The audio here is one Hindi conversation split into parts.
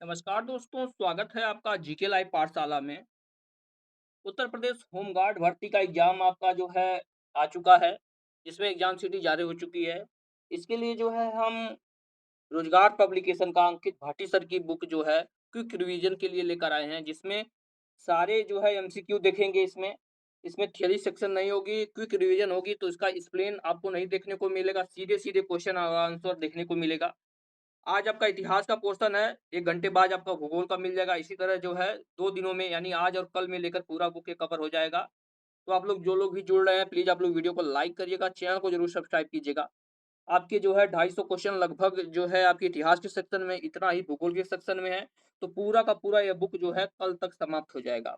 नमस्कार दोस्तों, स्वागत है आपका जीके लाइव पाठशाला में। उत्तर प्रदेश होमगार्ड भर्ती का एग्ज़ाम आपका जो है आ चुका है, जिसमें एग्ज़ाम सीटी जारी हो चुकी है। इसके लिए जो है हम रोज़गार पब्लिकेशन का अंकित भाटी सर की बुक जो है क्विक रिवीजन के लिए लेकर आए हैं, जिसमें सारे जो है एमसीक्यू देखेंगे इसमें। इसमें थ्योरी सेक्शन नहीं होगी, क्विक रिवीजन होगी, तो इसका एक्सप्लेन आपको नहीं देखने को मिलेगा, सीधे-सीधे क्वेश्चन आंसर देखने को मिलेगा। आज आपका इतिहास का पोर्शन है, 1 घंटे बाद आपका भूगोल का मिल जाएगा। इसी तरह जो है 2 दिनों में यानी आज और कल में लेकर पूरा बुक ये कवर हो जाएगा। तो आप लोग जो लोग भी जुड़ रहे हैं प्लीज़ आप लोग वीडियो को लाइक करिएगा, चैनल को ज़रूर सब्सक्राइब कीजिएगा। आपके जो है 250 क्वेश्चन लगभग जो है आपके इतिहास के सेक्शन में, इतना ही भूगोल के सेक्शन में है। तो पूरा का पूरा ये बुक जो है कल तक समाप्त हो जाएगा।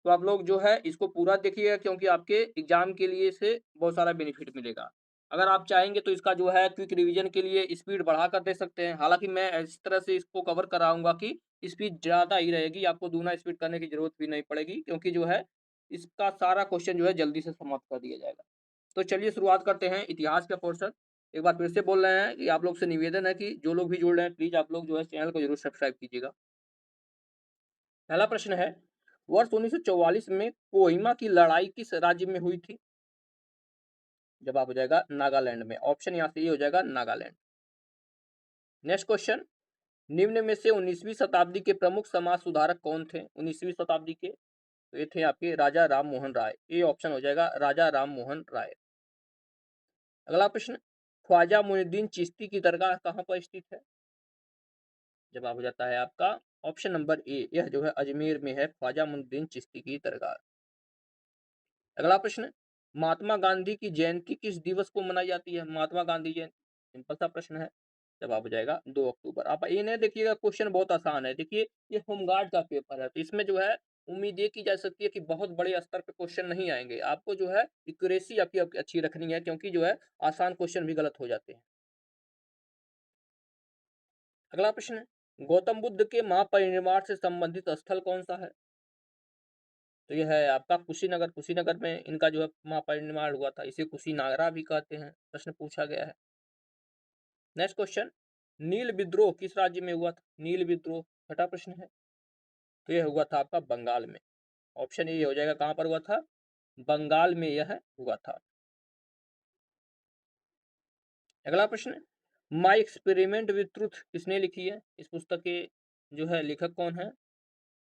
तो आप लोग जो है इसको पूरा देखिएगा क्योंकि आपके एग्ज़ाम के लिए इससे बहुत सारा बेनिफिट मिलेगा। अगर आप चाहेंगे तो इसका जो है क्विक रिवीजन के लिए स्पीड बढ़ाकर दे सकते हैं। हालाँकि मैं इस तरह से इसको कवर कराऊँगा कि स्पीड ज़्यादा ही रहेगी, आपको दूना स्पीड करने की ज़रूरत भी नहीं पड़ेगी क्योंकि जो है इसका सारा क्वेश्चन जो है जल्दी से समाप्त कर दिया जाएगा। तो चलिए शुरुआत करते हैं इतिहास का पोर्शन। एक बार फिर से बोल रहे हैं कि आप लोग से निवेदन है कि जो लोग भी जुड़ रहे हैं प्लीज़ आप लोग जो है चैनल को ज़रूर सब्सक्राइब कीजिएगा। पहला प्रश्न है, वर्ष 1944 में कोहिमा की लड़ाई किस राज्य में हुई थी? जवाब हो जाएगा नागालैंड में। ऑप्शन यहाँ से ये हो जाएगा नागालैंड। नेक्स्ट क्वेश्चन, निम्न में से 19वीं शताब्दी के प्रमुख समाज सुधारक कौन थे? 19वीं शताब्दी के तो ये थे आपके राजा राम मोहन राय। ये ऑप्शन हो जाएगा राजा राम मोहन राय। अगला प्रश्न, ख्वाजा मुइनुद्दीन चिश्ती की दरगाह कहाँ पर स्थित है? जवाब हो जाता है आपका ऑप्शन नंबर ए, यह जो है अजमेर में है ख्वाजा मुइनुद्दीन चिश्ती की दरगाह। अगला प्रश्न, महात्मा गांधी की जयंती किस दिवस को मनाई जाती है? महात्मा गांधी जयंती सिंपल सा प्रश्न है। जवाब हो जाएगा 2 अक्टूबर। आप ये नहीं देखिएगा, क्वेश्चन बहुत आसान है। देखिए ये होमगार्ड का पेपर है तो इसमें जो है उम्मीद ये की जा सकती है कि बहुत बड़े स्तर पे क्वेश्चन नहीं आएंगे। आपको जो है एक्यूरेसी आपकी अच्छी रखनी है क्योंकि जो है आसान क्वेश्चन भी गलत हो जाते हैं। अगला प्रश्न है, गौतम बुद्ध के महापरिनिर्वाण से संबंधित स्थल कौन सा है? तो ये है आपका कुशीनगर। कुशीनगर में इनका जो है महापरिनिर्वाण हुआ था, इसे कुशीनागरा भी कहते हैं। प्रश्न पूछा गया है। नेक्स्ट क्वेश्चन, नील विद्रोह किस राज्य में हुआ था? नील विद्रोह छठा प्रश्न है। तो यह हुआ था आपका बंगाल में। ऑप्शन ए हो जाएगा कहां पर हुआ था? बंगाल में यह हुआ था। अगला प्रश्न, माई एक्सपेरिमेंट विद ट्रुथ किसने लिखी है? इस पुस्तक के जो है लेखक कौन है?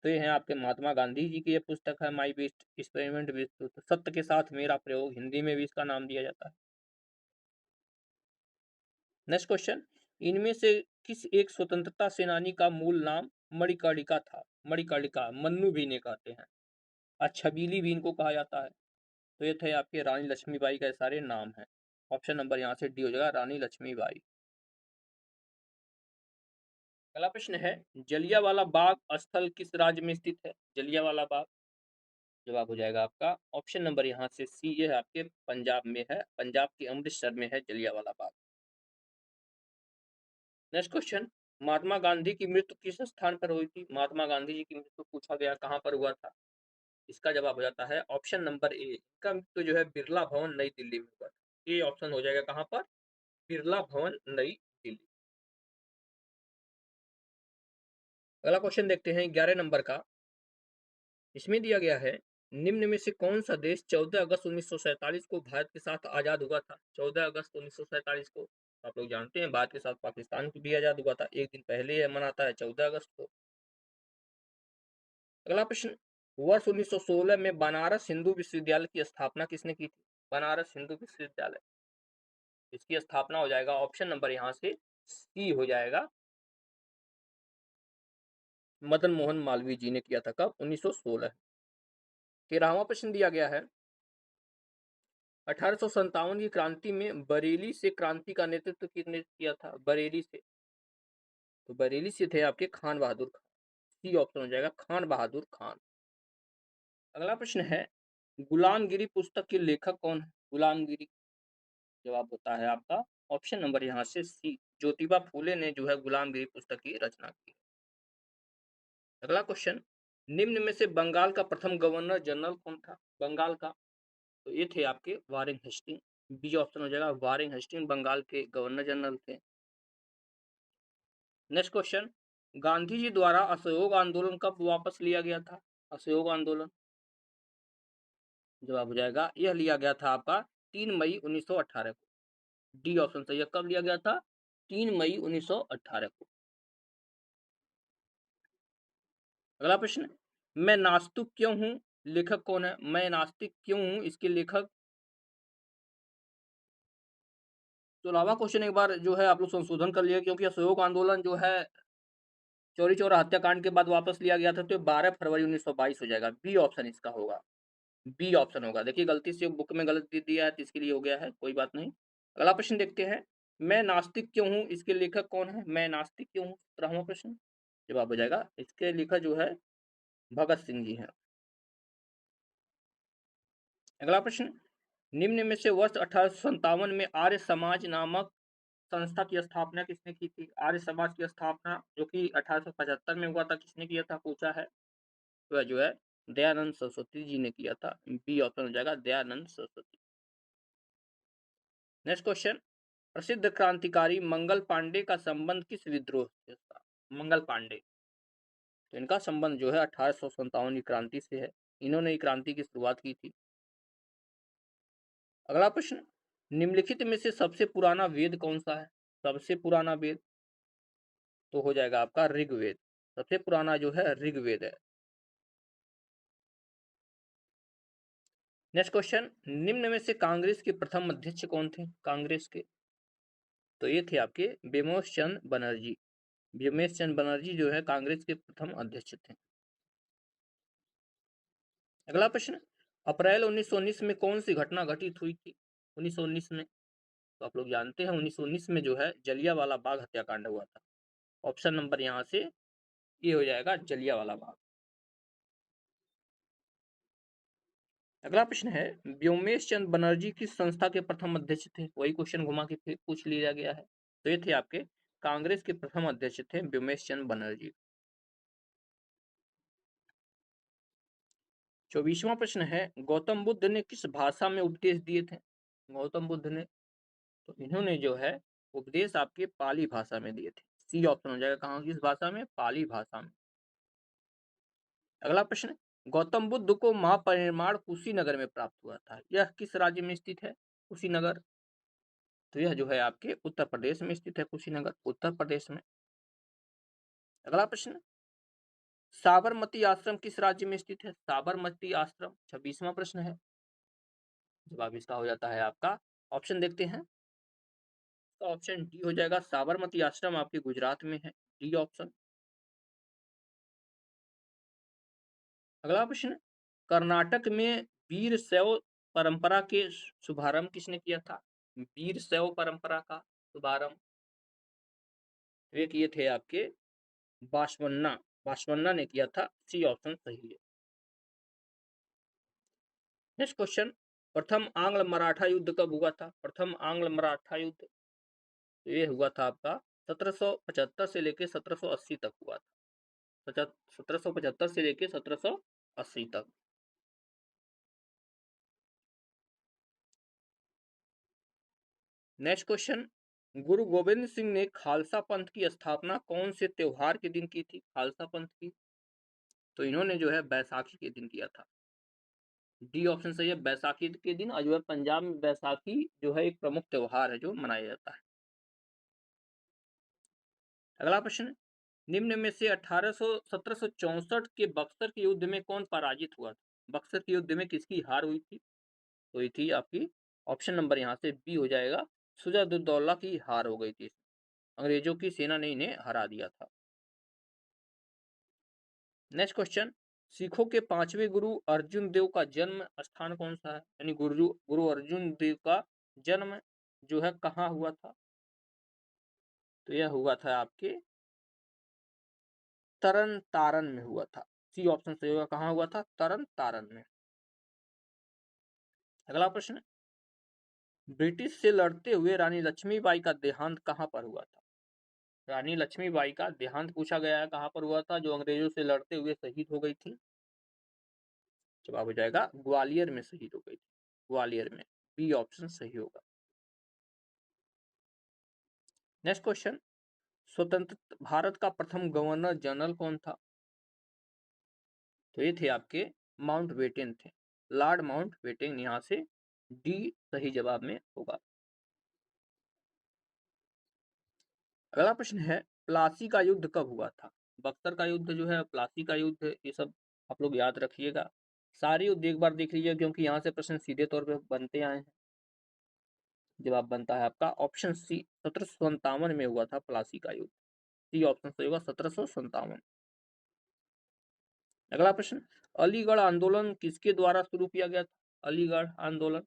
तो ये है आपके महात्मा गांधी जी की ये पुस्तक है, my best experiment with truth, सत्य के साथ मेरा प्रयोग, हिंदी में भी इसका नाम दिया जाता है। नेक्स्ट क्वेश्चन, इनमें से किस एक स्वतंत्रता सेनानी का मूल नाम मणिकर्णिका था? मणिकर्णिका, मन्नू भी इन्हें कहते हैं और छबीली भी इनको कहा जाता है। तो ये थे आपके रानी लक्ष्मीबाई का सारे नाम हैं। ऑप्शन नंबर यहाँ से डी हो जाएगा रानी लक्ष्मीबाई। अगला प्रश्न है, जलियांवाला बाग स्थल किस राज्य में स्थित है? जलियांवाला बाग जवाब हो जाएगा आपका ऑप्शन नंबर यहाँ से सी, ये है आपके पंजाब में है, पंजाब के अमृतसर में है जलियांवाला बाग। नेक्स्ट क्वेश्चन, महात्मा गांधी की मृत्यु किस स्थान पर हुई थी? महात्मा गांधी जी की मृत्यु पूछा गया कहाँ पर हुआ था? इसका जवाब हो जाता है ऑप्शन नंबर ए, इसका मृत्यु जो है बिरला भवन नई दिल्ली में हुआ था। ये ऑप्शन हो जाएगा कहाँ पर? बिरला भवन नई दिल्ली। अगला क्वेश्चन देखते हैं 11 नंबर का। इसमें दिया गया है, निम्न में से कौन सा देश 14 अगस्त 1947 को भारत के साथ आजाद हुआ था? 14 अगस्त 1947 को आप लोग जानते हैं भारत के साथ पाकिस्तान भी आजाद हुआ था, एक दिन पहले यह मनाता है 14 अगस्त को। अगला प्रश्न, वर्ष 1916 में बनारस हिंदू विश्वविद्यालय की स्थापना किसने की थी? बनारस हिंदू विश्वविद्यालय, इसकी स्थापना हो जाएगा ऑप्शन नंबर यहाँ से सी हो जाएगा, मदन मोहन मालवीय जी ने किया था। कब? 1916। 13वां प्रश्न दिया गया है, 1857 की क्रांति में बरेली से क्रांति का नेतृत्व किसने किया था? बरेली से, तो बरेली से थे आपके खान बहादुर खान। सी ऑप्शन हो जाएगा खान बहादुर खान। अगला प्रश्न है, गुलामगिरी पुस्तक के लेखक कौन है? गुलामगिरी जवाब होता है आपका ऑप्शन नंबर यहाँ से सी, ज्योतिबा फूले ने जो है गुलामगिरी पुस्तक की रचना की। अगला क्वेश्चन, निम्न में से बंगाल का प्रथम गवर्नर जनरल कौन था? बंगाल का, तो ये थे आपके वारेन हेस्टिंग। बी ऑप्शन हो जाएगा वारेन हेस्टिंग बंगाल के गवर्नर जनरल थे। नेक्स्ट क्वेश्चन, गांधी जी द्वारा असहयोग आंदोलन कब वापस लिया गया था? असहयोग आंदोलन, जवाब हो जाएगा, यह लिया गया था आपका 3 मई 1918 को। डी ऑप्शन सही है। कब लिया गया था? 3 मई 1918 को। अगला प्रश्न, मैं नास्तिक क्यों हूँ? लेखक कौन है? मैं नास्तिक क्यों हूँ, इसके लेखक। तो अलावा क्वेश्चन एक बार जो है आप लोग संशोधन कर लिए, क्योंकि असहयोग आंदोलन जो है चौरी चौरा हत्याकांड के बाद वापस लिया गया था, तो 12 फरवरी 1922 हो जाएगा। बी ऑप्शन इसका होगा। बी ऑप्शन होगा। देखिए गलती से बुक में गलत दे दिया है, तो इसके लिए हो गया है, कोई बात नहीं। अगला प्रश्न देखते हैं, मैं नास्तिक क्यों हूँ, इसके लेखक कौन है? मैं नास्तिक क्यों हूँ, 17वां प्रश्न। जवाब हो जाएगा, इसके लेखक जो है भगत सिंह जी हैं। अगला प्रश्न, निम्न में से वर्ष 1857 में आर्य समाज नामक संस्था की स्थापना किसने की थी? आर्य समाज की स्थापना जो कि 1875 में हुआ था, किसने किया था, पूछा है। तो वह जो है दयानंद सरस्वती जी ने किया था। बी ऑप्शन हो जाएगा, दयानंद सरस्वती। नेक्स्ट क्वेश्चन, प्रसिद्ध क्रांतिकारी मंगल पांडे का संबंध किस विद्रोह से था? मंगल पांडे, तो इनका संबंध जो है 1857 की क्रांति से है। इन्होंने क्रांति की शुरुआत की थी। अगला प्रश्न, निम्नलिखित में से सबसे पुराना वेद कौन सा है? सबसे पुराना वेद तो हो जाएगा आपका ऋग्वेद। सबसे पुराना जो है ऋग्वेद है। नेक्स्ट क्वेश्चन, निम्न में से कांग्रेस के प्रथम अध्यक्ष कौन थे? कांग्रेस के, तो ये थे आपके बिमोश चंद्र बनर्जी। बिमोश चंद्र बनर्जी जो है कांग्रेस के प्रथम अध्यक्ष थे। अगला प्रश्न, अप्रैल 1919 में कौन सी घटना घटित हुई थी? 1919 में, तो आप लोग जानते हैं 1919 में जो है जलियांवाला बाग हत्याकांड हुआ था। ऑप्शन नंबर यहाँ से ये हो जाएगा, जलियांवाला बाग। अगला प्रश्न है, व्योमेश चंद्र बनर्जी किस संस्था के प्रथम अध्यक्ष थे? वही क्वेश्चन घुमा के फिर पूछ लिया गया है। तो ये थे आपके कांग्रेस के प्रथम अध्यक्ष थे व्योमेश चंद्र बनर्जी। 24वां प्रश्न है, गौतम बुद्ध ने किस भाषा में उपदेश दिए थे? गौतम बुद्ध ने, तो इन्होंने जो है उपदेश आपके पाली भाषा में दिए थे। सी ऑप्शन हो जाएगा, कहाँ, किस भाषा में? पाली भाषा में। अगला प्रश्न, गौतम बुद्ध को महापरिनिर्वाण कुशीनगर में प्राप्त हुआ था, यह किस राज्य में स्थित है? कुशीनगर, तो यह जो है आपके उत्तर प्रदेश में स्थित है, कुशीनगर उत्तर प्रदेश में। अगला प्रश्न, साबरमती आश्रम किस राज्य में स्थित है? साबरमती आश्रम, 26वां प्रश्न है। जवाब इसका हो जाता है आपका, ऑप्शन देखते हैं, तो ऑप्शन डी हो जाएगा, साबरमती आश्रम आपके गुजरात में है। D option. अगला प्रश्न, कर्नाटक में वीर शैव परंपरा के शुभारंभ किसने किया था? वीर शैव परंपरा का शुभारंभ वे किए थे आपके बाशवन्ना, बाशवन्ना ने किया था। सी ऑप्शन सही है। नेक्स्ट क्वेश्चन, प्रथम आंग्ल मराठा युद्ध कब हुआ था? प्रथम आंग्ल मराठा युद्ध, तो ये हुआ था आपका 1775 से लेके 1780 तक हुआ था। 1775 से लेके 1780 तक। नेक्स्ट क्वेश्चन, गुरु गोविंद सिंह ने खालसा पंथ की स्थापना कौन से त्योहार के दिन की थी? खालसा पंथ की, तो इन्होंने जो है बैसाखी के दिन किया था। डी ऑप्शन सही है, बैसाखी के दिन। और जो है पंजाब में बैसाखी जो है एक प्रमुख त्योहार है जो मनाया जाता है। अगला प्रश्न, निम्न में से 1764 के बक्सर के युद्ध में कौन पराजित हुआ था? बक्सर के युद्ध में किसकी हार हुई थी? तो ये थी आपकी, ऑप्शन नंबर यहाँ से बी हो जाएगा, सुजाउद्दौला की हार हो गई थी। अंग्रेजों की सेना ने इन्हें हरा दिया था। नेक्स्ट क्वेश्चन, सिखों के पांचवें गुरु अर्जुन देव का जन्म स्थान कौन सा है? यानी गुरु गुरु अर्जुन देव का जन्म जो है कहाँ हुआ था? तो यह हुआ था आपके तरन तारण में हुआ था। सी ऑप्शन सही होगा, कहाँ हुआ था? तरन तारण में। अगला प्रश्न, ब्रिटिश से लड़ते हुए रानी लक्ष्मीबाई का देहांत कहाँ पर हुआ था? रानी लक्ष्मीबाई का देहांत पूछा गया है, कहाँ पर हुआ था, जो अंग्रेजों से लड़ते हुए शहीद हो गई थी? जवाब हो जाएगा, ग्वालियर में शहीद हो गई थी, ग्वालियर में। बी ऑप्शन सही होगा। नेक्स्ट क्वेश्चन, स्वतंत्र भारत का प्रथम गवर्नर जनरल कौन था? तो ये थे आपके माउंटबेटन थे, लॉर्ड माउंटबेटन। यहाँ से डी सही जवाब में होगा। अगला प्रश्न है, प्लासी का युद्ध कब हुआ था? बक्सर का युद्ध जो है, प्लासी का युद्ध, ये सब आप लोग याद रखिएगा। सारे युद्ध एक बार देख लीजिए, क्योंकि यहाँ से प्रश्न सीधे तौर पे बनते आए हैं। जवाब बनता है आपका ऑप्शन सी, 1757 में हुआ था प्लासी का युद्ध। सी ऑप्शन सही होगा, 1757। अगला प्रश्न, अलीगढ़ आंदोलन किसके द्वारा शुरू किया गया था? अलीगढ़ आंदोलन,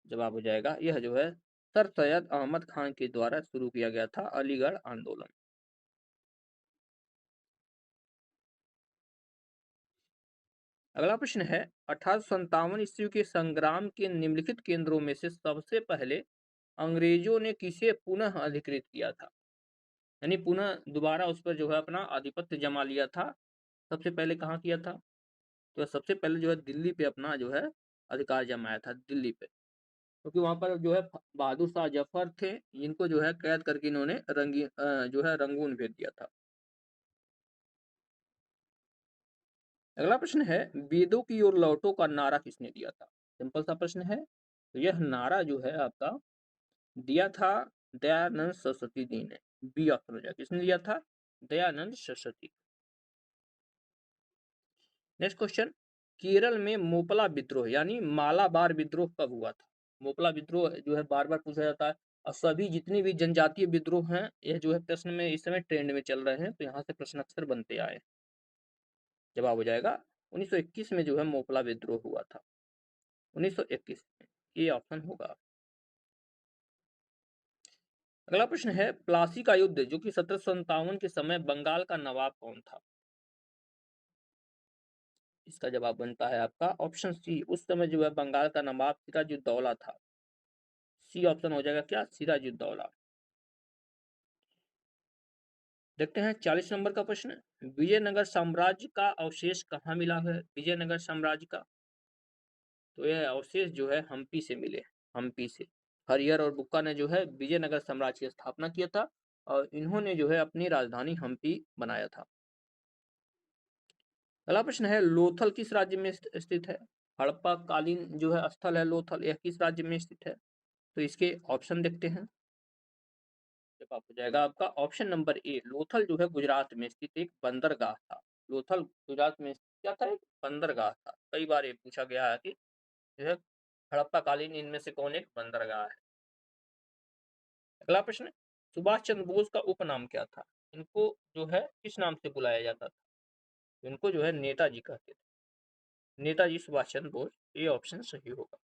जवाब हो जाएगा यह जो है सर सैयद अहमद खान के द्वारा शुरू किया गया था अलीगढ़ आंदोलन। अगला प्रश्न है, 1857 ईस्वी के संग्राम के निम्नलिखित केंद्रों में से सबसे पहले अंग्रेजों ने किसे पुनः अधिकृत किया था? यानी पुनः दोबारा उस पर जो है अपना आधिपत्य जमा लिया था। सबसे पहले कहाँ किया था? तो सबसे पहले जो है दिल्ली पे अपना जो है अधिकार जमाया था, दिल्ली पे, क्योंकि वहां पर जो है बहादुर शाह जफर थे, जिनको जो है कैद करके इन्होंने जो है रंगून भेज दिया था। अगला प्रश्न है, वेदों की ओर लौटो का नारा किसने दिया था? सिंपल सा प्रश्न है। तो यह नारा जो है आपका दिया था दयानंद सरस्वती जी ने। बी ऑप्शन हो जाएगा, किसने दिया था? दयानंद सरस्वती। नेक्स्ट क्वेश्चन, केरल में मोपला विद्रोह यानी मालाबार विद्रोह कब हुआ था? मोपला विद्रोह जो है बार बार पूछा जाता है, और सभी जितनी भी जनजातीय विद्रोह हैं, यह जो है प्रश्न में इस समय ट्रेंड में चल रहे हैं, तो यहाँ से प्रश्न अक्सर बनते आए। जवाब हो जाएगा 1921 में जो है मोपला विद्रोह हुआ था, 1921 में, ये ऑप्शन होगा। अगला प्रश्न है, प्लासी का युद्ध जो कि 1757 के समय बंगाल का नवाब कौन था? इसका जवाब बनता है आपका ऑप्शन सी, उस समय जो है बंगाल का नवाब सिराजुद्दौला था। सी ऑप्शन हो जाएगा क्या? सिराजुद्दौला। देखते हैं 40 नंबर का प्रश्न, विजयनगर साम्राज्य का अवशेष कहाँ मिला है? विजयनगर साम्राज्य का, तो यह अवशेष जो है हम्पी से मिले, हम्पी से। हरिहर और बुक्का ने जो है विजयनगर साम्राज्य की स्थापना किया था, और इन्होंने जो है अपनी राजधानी हम्पी बनाया था। अगला प्रश्न है, लोथल किस राज्य में स्थित है? हड़प्पा कालीन जो है स्थल है लोथल, यह किस राज्य में स्थित है? तो इसके ऑप्शन देखते हैं। जवाब हो जाएगा आपका ऑप्शन नंबर ए, लोथल जो है गुजरात में स्थित एक बंदरगाह था। लोथल गुजरात में क्या था? एक बंदरगाह था। कई बार ये पूछा गया है कि जो है हड़प्पा कालीन इनमें से कौन एक बंदरगाह है। अगला प्रश्न, सुभाष चंद्र बोस का उपनाम क्या था? इनको जो है किस नाम से बुलाया जाता था? इनको जो है नेताजी कहते थे, नेताजी सुभाष चंद्र बोस, ये ऑप्शन सही होगा।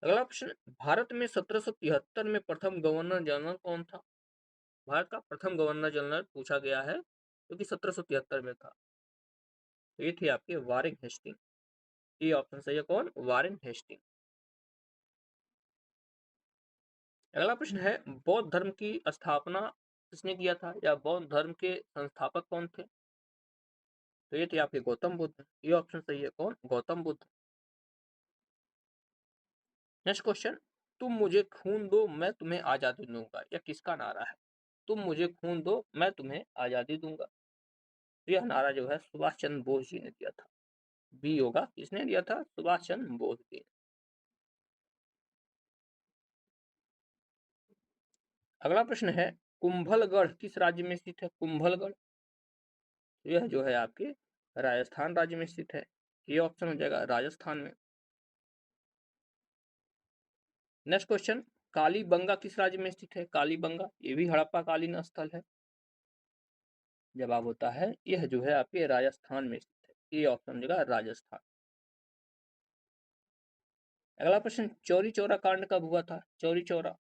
अगला प्रश्न, भारत में 1773 में प्रथम गवर्नर जनरल कौन था? भारत का प्रथम गवर्नर जनरल पूछा गया है, जो कि 1773 में था। तो ये थे आपके वारेन हेस्टिंग। ये ऑप्शन सही है, कौन? Warren Hasting. अगला प्रश्न है, बौद्ध धर्म की स्थापना किसने किया था, या बौद्ध धर्म के संस्थापक कौन थे? तो ये थे आपके गौतम बुद्ध। ये ऑप्शन सही है, कौन? गौतम बुद्ध। नेक्स्ट क्वेश्चन, तुम मुझे खून दो मैं तुम्हें आजादी दूंगा, यह किसका नारा है? तुम मुझे खून दो मैं तुम्हें आजादी दूंगा, तो यह नारा जो है सुभाष चंद्र बोस जी ने दिया था। बी होगा, किसने दिया था? सुभाष चंद्र बोस जी। अगला प्रश्न है, कुंभलगढ़ किस राज्य में स्थित है? कुंभलगढ़, यह जो है आपके राजस्थान राज्य में स्थित है। ये ऑप्शन हो जाएगा राजस्थान में। नेक्स्ट क्वेश्चन, कालीबंगा किस राज्य में स्थित है? कालीबंगा, ये भी हड़प्पा कालीन स्थल है। जवाब होता है यह जो है आपके राजस्थान में स्थित है। ये ऑप्शन हो जाएगा राजस्थान। अगला प्रश्न, चौरी चौरा कांड कब हुआ था? चौरी चौरा,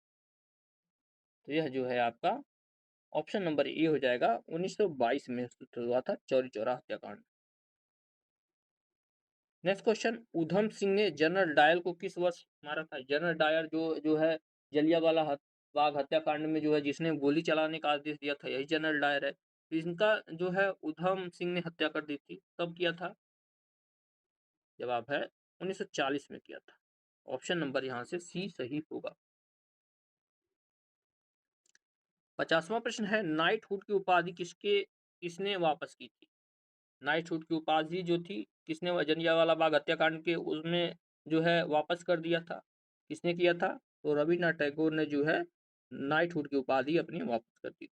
तो यह जो है आपका ऑप्शन नंबर ए हो जाएगा 1922 में हुआ था चौरी चौरा हत्याकांड। नेक्स्ट क्वेश्चन, उधम सिंह ने जनरल डायल को किस वर्ष मारा था? जनरल डायर जो है जलियांवाला बाग हत्याकांड में जो है जिसने गोली चलाने का आदेश दिया था, यही जनरल डायर है। इनका जो है उधम सिंह ने हत्या कर दी थी, कब किया था? जवाब है 1940 में किया था। ऑप्शन नंबर यहाँ से सी सही होगा। 50वां प्रश्न है, नाइटहुड की उपाधि किसने वापस की थी? नाइटहुड की उपाधि जो थी किसने जलियांवाला बाग हत्याकांड के उसमें जो है वापस कर दिया था? किसने किया था? तो रविन्द्रनाथ टैगोर ने जो है नाइटहुड की उपाधि अपनी वापस कर दी थी।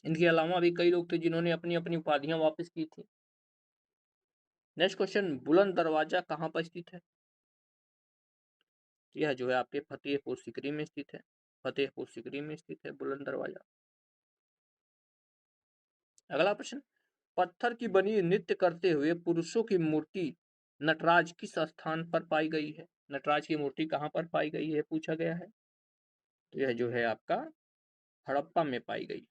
इनके अलावा भी कई लोग थे जिन्होंने अपनी अपनी उपाधियां वापस की थी। नेक्स्ट क्वेश्चन, बुलंद दरवाजा कहाँ पर स्थित है? यह जो है आपके फतेहपुर सीकरी में स्थित है। फतेहपुर सीकरी में स्थित है बुलंद दरवाजा। अगला प्रश्न, पत्थर की बनी नृत्य करते हुए पुरुषों की मूर्ति नटराज किस स्थान पर पाई गई है? नटराज की मूर्ति कहाँ पर पाई गई है पूछा गया है। तो यह जो है आपका हड़प्पा में पाई गई।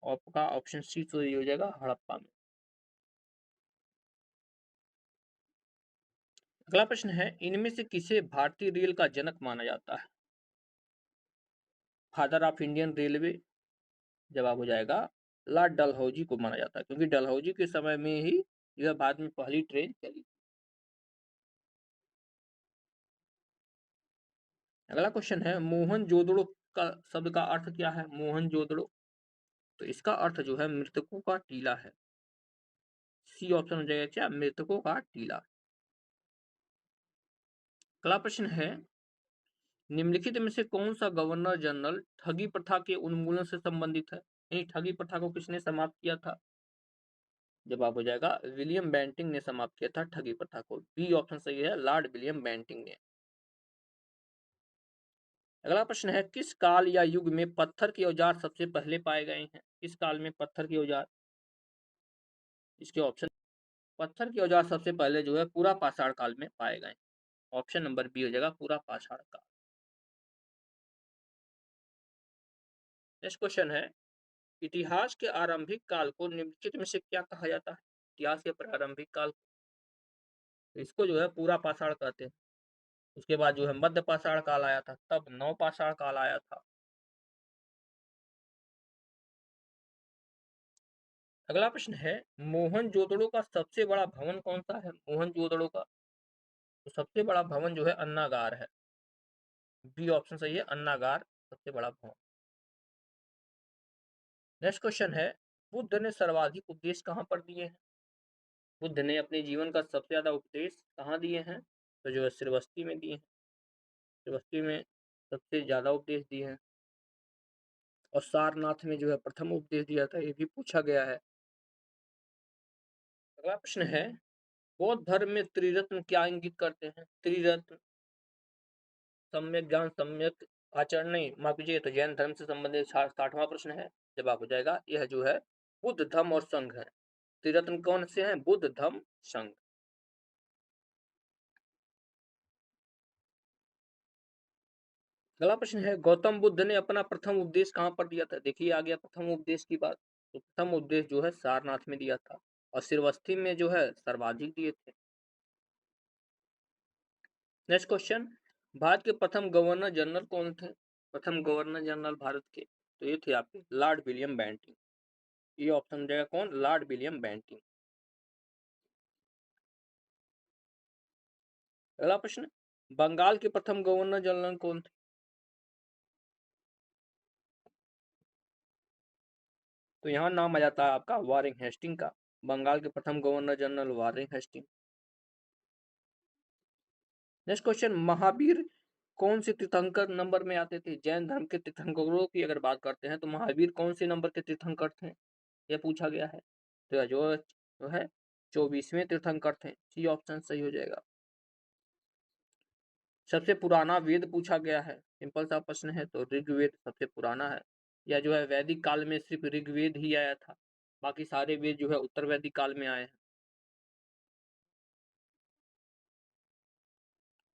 आपका ऑप्शन सी तो ये हो जाएगा हड़प्पा में। अगला प्रश्न है, इनमें से किसे भारतीय रेल का जनक माना जाता है? Father of Indian railway. जवाब हो जाएगा लॉर्ड डलहौजी को माना जाता है, क्योंकि डलहौजी के समय में ही यह भारत में पहली ट्रेन चली। अगला क्वेश्चन है, मोहनजोदड़ो का शब्द का अर्थ क्या है? मोहनजोदड़ो, तो इसका अर्थ जो है मृतकों का टीला है। सी ऑप्शन हो जाएगा क्या, मृतकों का टीला। अगला प्रश्न है, निम्नलिखित में से कौन सा गवर्नर जनरल ठगी प्रथा के उन्मूलन से संबंधित है? यानी ठगी प्रथा को किसने समाप्त किया था? जवाब हो जाएगा विलियम बेंटिंक ने समाप्त किया था ठगी प्रथा को। बी ऑप्शन सही है, लॉर्ड विलियम बेंटिंक ने। अगला प्रश्न है, किस काल या युग में पत्थर के औजार सबसे पहले पाए गए हैं? किस काल में पत्थर के औजार? इसके ऑप्शन, पत्थर के औजार सबसे पहले जो है पूरा पाषाण काल में पाए गए। ऑप्शन नंबर बी हो जाएगा पूरा पाषाण काल। नेक्स्ट क्वेश्चन है, इतिहास के आरंभिक काल को निम्नलिखित में से क्या कहा जाता है? इतिहास के प्रारंभिक काल, इसको जो है पूरा पाषाण कहते हैं। उसके बाद जो है मध्य पाषाण काल आया था, तब नव पाषाण काल आया था। अगला प्रश्न है, मोहनजोदड़ो का सबसे बड़ा भवन कौन सा है? मोहनजोदड़ो का तो सबसे बड़ा भवन जो है अन्नागार है। बी ऑप्शन सही है, अन्नागार सबसे बड़ा भवन। नेक्स्ट क्वेश्चन है, बुद्ध ने सर्वाधिक उपदेश कहाँ पर दिए हैं? बुद्ध ने अपने जीवन का सबसे ज्यादा उपदेश कहाँ दिए हैं? तो जो है श्रीवस्ती में दिए हैं। श्रीवस्ती में सबसे ज्यादा उपदेश दिए हैं। और सारनाथ में जो है प्रथम उपदेश दिया था, ये भी पूछा गया है। अगला प्रश्न है, बौद्ध धर्म में त्रिरत्न क्या इंगित करते हैं? त्रिरत्न, सम्यक ज्ञान, सम्यक आचरण, नहीं माफ कीजिए, तो जैन धर्म से संबंधित 60वां प्रश्न है। जवाब हो जाएगा यह जो है बुद्ध, धम्म और संघ है। त्रिरत्न कौन से हैं? बुद्ध, धम्म, संघ। अगला प्रश्न है, गौतम बुद्ध ने अपना प्रथम उपदेश कहाँ पर दिया था? देखिए आ गया प्रथम उपदेश की बात। तो प्रथम उपदेश जो है सारनाथ में दिया था, और श्रीवस्ती में जो है सर्वाधिक दिए थे। नेक्स्ट क्वेश्चन, भारत के प्रथम गवर्नर जनरल कौन थे? प्रथम गवर्नर जनरल भारत के, तो ये थे आपके लॉर्ड विलियम बेंटिंक। ये ऑप्शन जाएगा कौन? Lord William Bentinck. अगला प्रश्न, बंगाल के प्रथम गवर्नर जनरल कौन थे? तो यहाँ नाम आ जाता है आपका वारेन हेस्टिंग का। बंगाल के प्रथम governor general Warren Hasting. Next question, Mahavir कौन से तीर्थंकर नंबर में आते थे? जैन धर्म के तीर्थंकरों की अगर बात करते हैं तो महावीर कौन से नंबर के तीर्थंकर थे? यह पूछा गया है। तो यह जो है 24वें तीर्थंकर थे। सी ऑप्शन सही हो जाएगा। सबसे पुराना वेद पूछा गया है। सिंपल सा प्रश्न है, तो ऋग्वेद सबसे पुराना है। यह जो है वैदिक काल में सिर्फ ऋग्वेद ही आया था, बाकी सारे वेद जो है उत्तर वैदिक काल में आए हैं।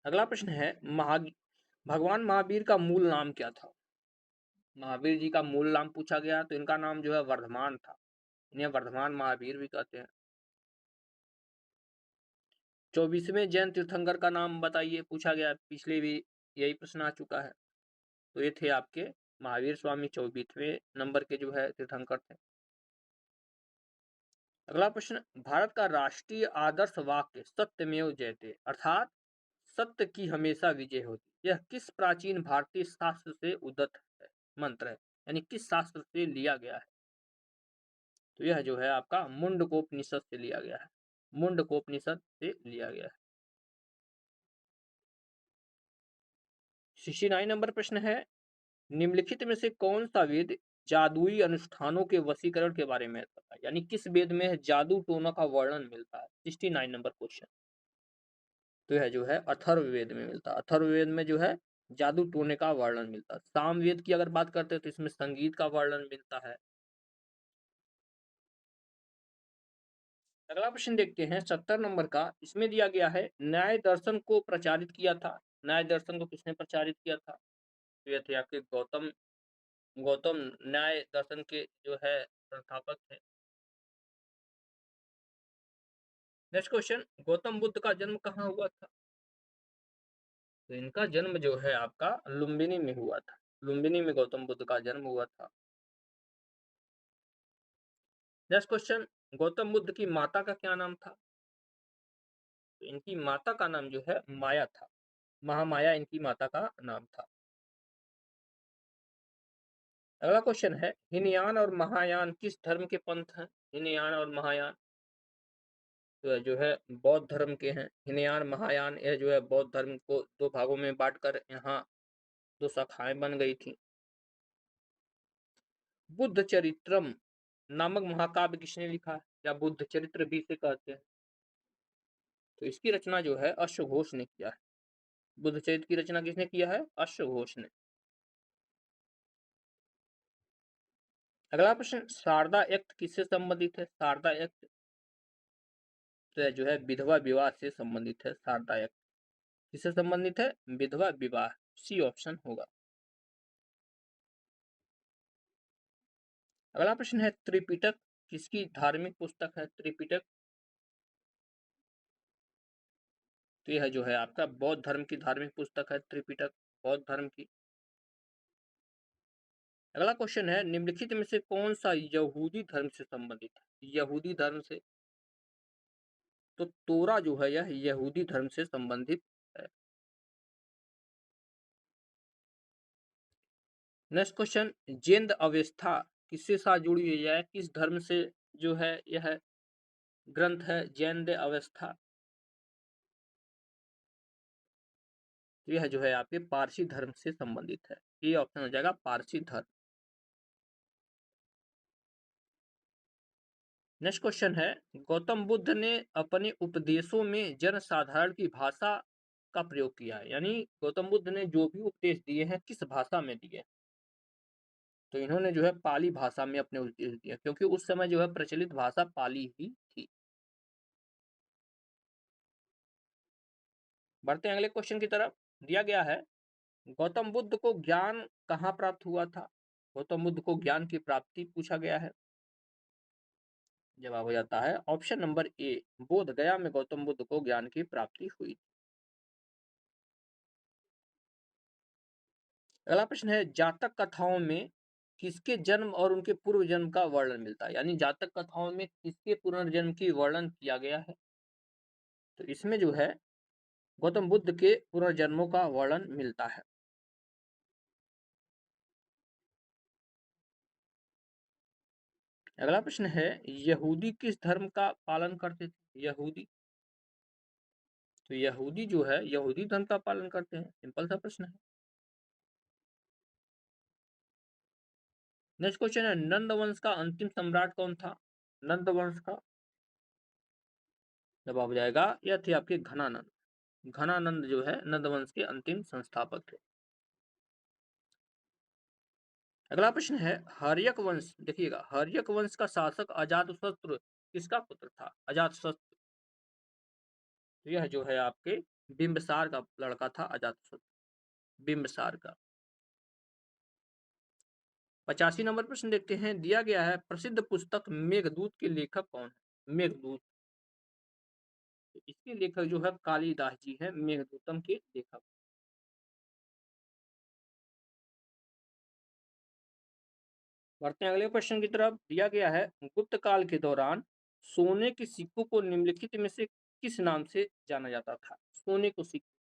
अगला प्रश्न है, भगवान महावीर का मूल नाम क्या था? महावीर जी का मूल नाम पूछा गया, तो इनका नाम जो है वर्धमान था। इन्हें वर्धमान महावीर भी कहते हैं। 24वें जैन तीर्थंकर का नाम बताइए, पूछा गया, पिछले भी यही प्रश्न आ चुका है। तो ये थे आपके महावीर स्वामी, 24वें नंबर के जो है तीर्थंकर थे। अगला प्रश्न, भारत का राष्ट्रीय आदर्श वाक्य सत्यमेव जयते अर्थात सत्य की हमेशा विजय होती, यह किस प्राचीन भारतीय शास्त्र से उद्धत है, मंत्र है? यानी किस शास्त्र से लिया गया है? तो यह जो है आपका मुंडकोपनिषद से लिया गया है। मुंडकोपनिषद से लिया गया है। 69 नंबर प्रश्न है, निम्नलिखित में से कौन सा वेद जादुई अनुष्ठानों के वशीकरण के बारे में बताता है? यानी किस वेद में जादू टोना का वर्णन मिलता है? 69 नंबर क्वेश्चन। तो यह जो है अथर्ववेद में मिलता है। अथर्ववेद में जो है जादू टोने का वर्णन मिलता है। सामवेद की अगर बात करते हैं तो इसमें संगीत का वर्णन मिलता है। अगला प्रश्न देखते हैं 70 नंबर का। इसमें दिया गया है, न्याय दर्शन को प्रचारित किया था। न्याय दर्शन को किसने प्रचारित किया था? तो यह थे आपके गौतम। गौतम न्याय दर्शन के जो है संस्थापक थे। नेक्स्ट क्वेश्चन, गौतम बुद्ध का जन्म कहाँ हुआ था? तो इनका जन्म जो है आपका लुम्बिनी में हुआ था। लुम्बिनी में गौतम बुद्ध का जन्म हुआ था। नेक्स्ट क्वेश्चन, गौतम बुद्ध की माता का क्या नाम था? तो इनकी माता का नाम जो है माया था। महामाया इनकी माता का नाम था। अगला क्वेश्चन है, हीनयान और महायान किस धर्म के पंथ हैं? हीनयान और महायान तो जो है बौद्ध धर्म के हैं। हीनयान महायान यह जो है बौद्ध धर्म को दो भागों में बांटकर यहाँ दो शाखाएं बन गई थी। बुद्ध चरित्रम नामक महाकाव्य किसने लिखा है, या बुद्ध चरित्र भी इसे कहते हैं? तो इसकी रचना जो है अश्वघोष ने किया है। बुद्ध चरित्र की रचना किसने किया है? अश्वघोष ने। अगला प्रश्न, शारदा एक्ट किससे संबंधित है? शारदा एक्ट तो जो है विधवा विवाह से संबंधित है। शारदा एक्ट किससे संबंधित है? विधवा विवाह। सी ऑप्शन होगा। अगला प्रश्न है, त्रिपिटक किसकी धार्मिक पुस्तक है? त्रिपिटक तो यह जो है आपका बौद्ध धर्म की धार्मिक पुस्तक है। त्रिपिटक बौद्ध धर्म की। अगला क्वेश्चन है, निम्नलिखित में से कौन सा यहूदी धर्म से संबंधित है? यहूदी धर्म से तो तोरा जो है यह यहूदी धर्म से संबंधित है। नेक्स्ट क्वेश्चन, जेंद अवस्था किससे साथ जुड़ी हुई है? किस धर्म से जो है यह ग्रंथ है जैन अवस्था? तो यह जो है आपके पारसी धर्म से संबंधित है। ये ऑप्शन हो जाएगा पारसी धर्म। नेक्स्ट क्वेश्चन है, गौतम बुद्ध ने अपने उपदेशों में जनसाधारण की भाषा का प्रयोग किया है। यानी गौतम बुद्ध ने जो भी उपदेश दिए हैं किस भाषा में दिए? तो इन्होंने जो है पाली भाषा में अपने उपदेश दिए, क्योंकि उस समय जो है प्रचलित भाषा पाली ही थी। बढ़ते हैं अगले क्वेश्चन की तरफ। दिया गया है, गौतम बुद्ध को ज्ञान कहाँ प्राप्त हुआ था? गौतम बुद्ध को ज्ञान की प्राप्ति पूछा गया है। जवाब हो जाता है ऑप्शन नंबर ए, बोध गया में गौतम बुद्ध को ज्ञान की प्राप्ति हुई। अगला प्रश्न है, जातक कथाओं में किसके जन्म और उनके पूर्व जन्म का वर्णन मिलता है? यानी जातक कथाओं में किसके पुनर्जन्म की वर्णन किया गया है? तो इसमें जो है गौतम बुद्ध के पुनर्जन्मों का वर्णन मिलता है। अगला प्रश्न है, यहूदी किस धर्म का पालन करते थे? यहूदी तो यहूदी जो है यहूदी धर्म का पालन करते हैं। सिंपल सा प्रश्न है। नेक्स्ट क्वेश्चन है, नंद वंश का अंतिम सम्राट कौन था? नंद वंश का जवाब हो जाएगा यह थे आपके घनानंद। घनानंद जो है नंद वंश के अंतिम संस्थापक थे। अगला प्रश्न है, हर्यक वंश देखिएगा, हर्यक वंश का शासक अजातशत्रु किसका पुत्र था? अजातशत्रु तो यह जो है आपके बिंबिसार का लड़का था अजातशत्रु। बिंबिसार का। 85 नंबर प्रश्न देखते हैं। दिया गया है, प्रसिद्ध पुस्तक मेघदूत के लेखक कौन है? मेघदूत तो इसके लेखक जो है कालिदास जी है, मेघदूतम के लेखक। बढ़ते हैं अगले क्वेश्चन की तरफ। दिया गया है, गुप्त काल के दौरान सोने के सिक्कों को निम्नलिखित में से किस नाम से जाना जाता था? सोने को सिक्के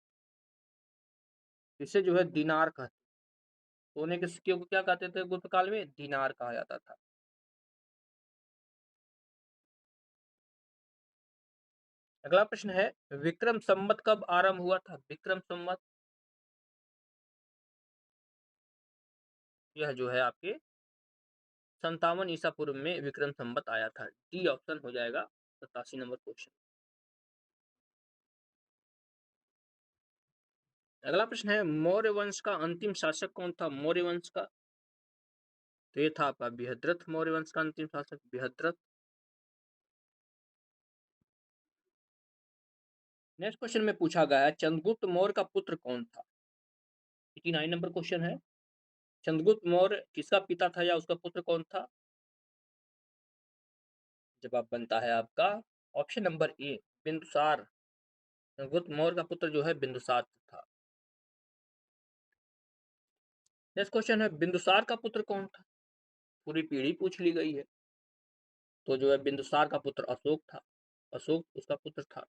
इसे जो है दिनार कहते हैं। सोने के सिक्के को क्या कहते थे गुप्त काल में? दीनार कहा जाता था। अगला प्रश्न है, विक्रम संवत कब आरंभ हुआ था? विक्रम संवत, यह जो है आपके 57 ईसा पूर्व में विक्रम संवत आया था। डी ऑप्शन हो जाएगा 87 नंबर क्वेश्चन। अगला प्रश्न है, मौर्य वंश का अंतिम शासक कौन था? मौर्य वंश का, तो ये था आपका बृहद्रथ, मौर्य वंश का अंतिम शासक बृहद्रथ। नेक्स्ट क्वेश्चन में पूछा गया है, चंद्रगुप्त मौर्य का पुत्र कौन था? 89 नंबर क्वेश्चन है, चंद्रगुप्त मौर्य किसका पिता था या उसका पुत्र कौन था? जवाब बनता है आपका option number A, Bindusar. Chandragupta Maurya का पुत्र जो है बिंदुसार था। नेक्स्ट क्वेश्चन है, बिंदुसार का पुत्र कौन था? पूरी पीढ़ी पूछ ली गई है, तो जो है बिंदुसार का पुत्र अशोक था। अशोक उसका पुत्र था।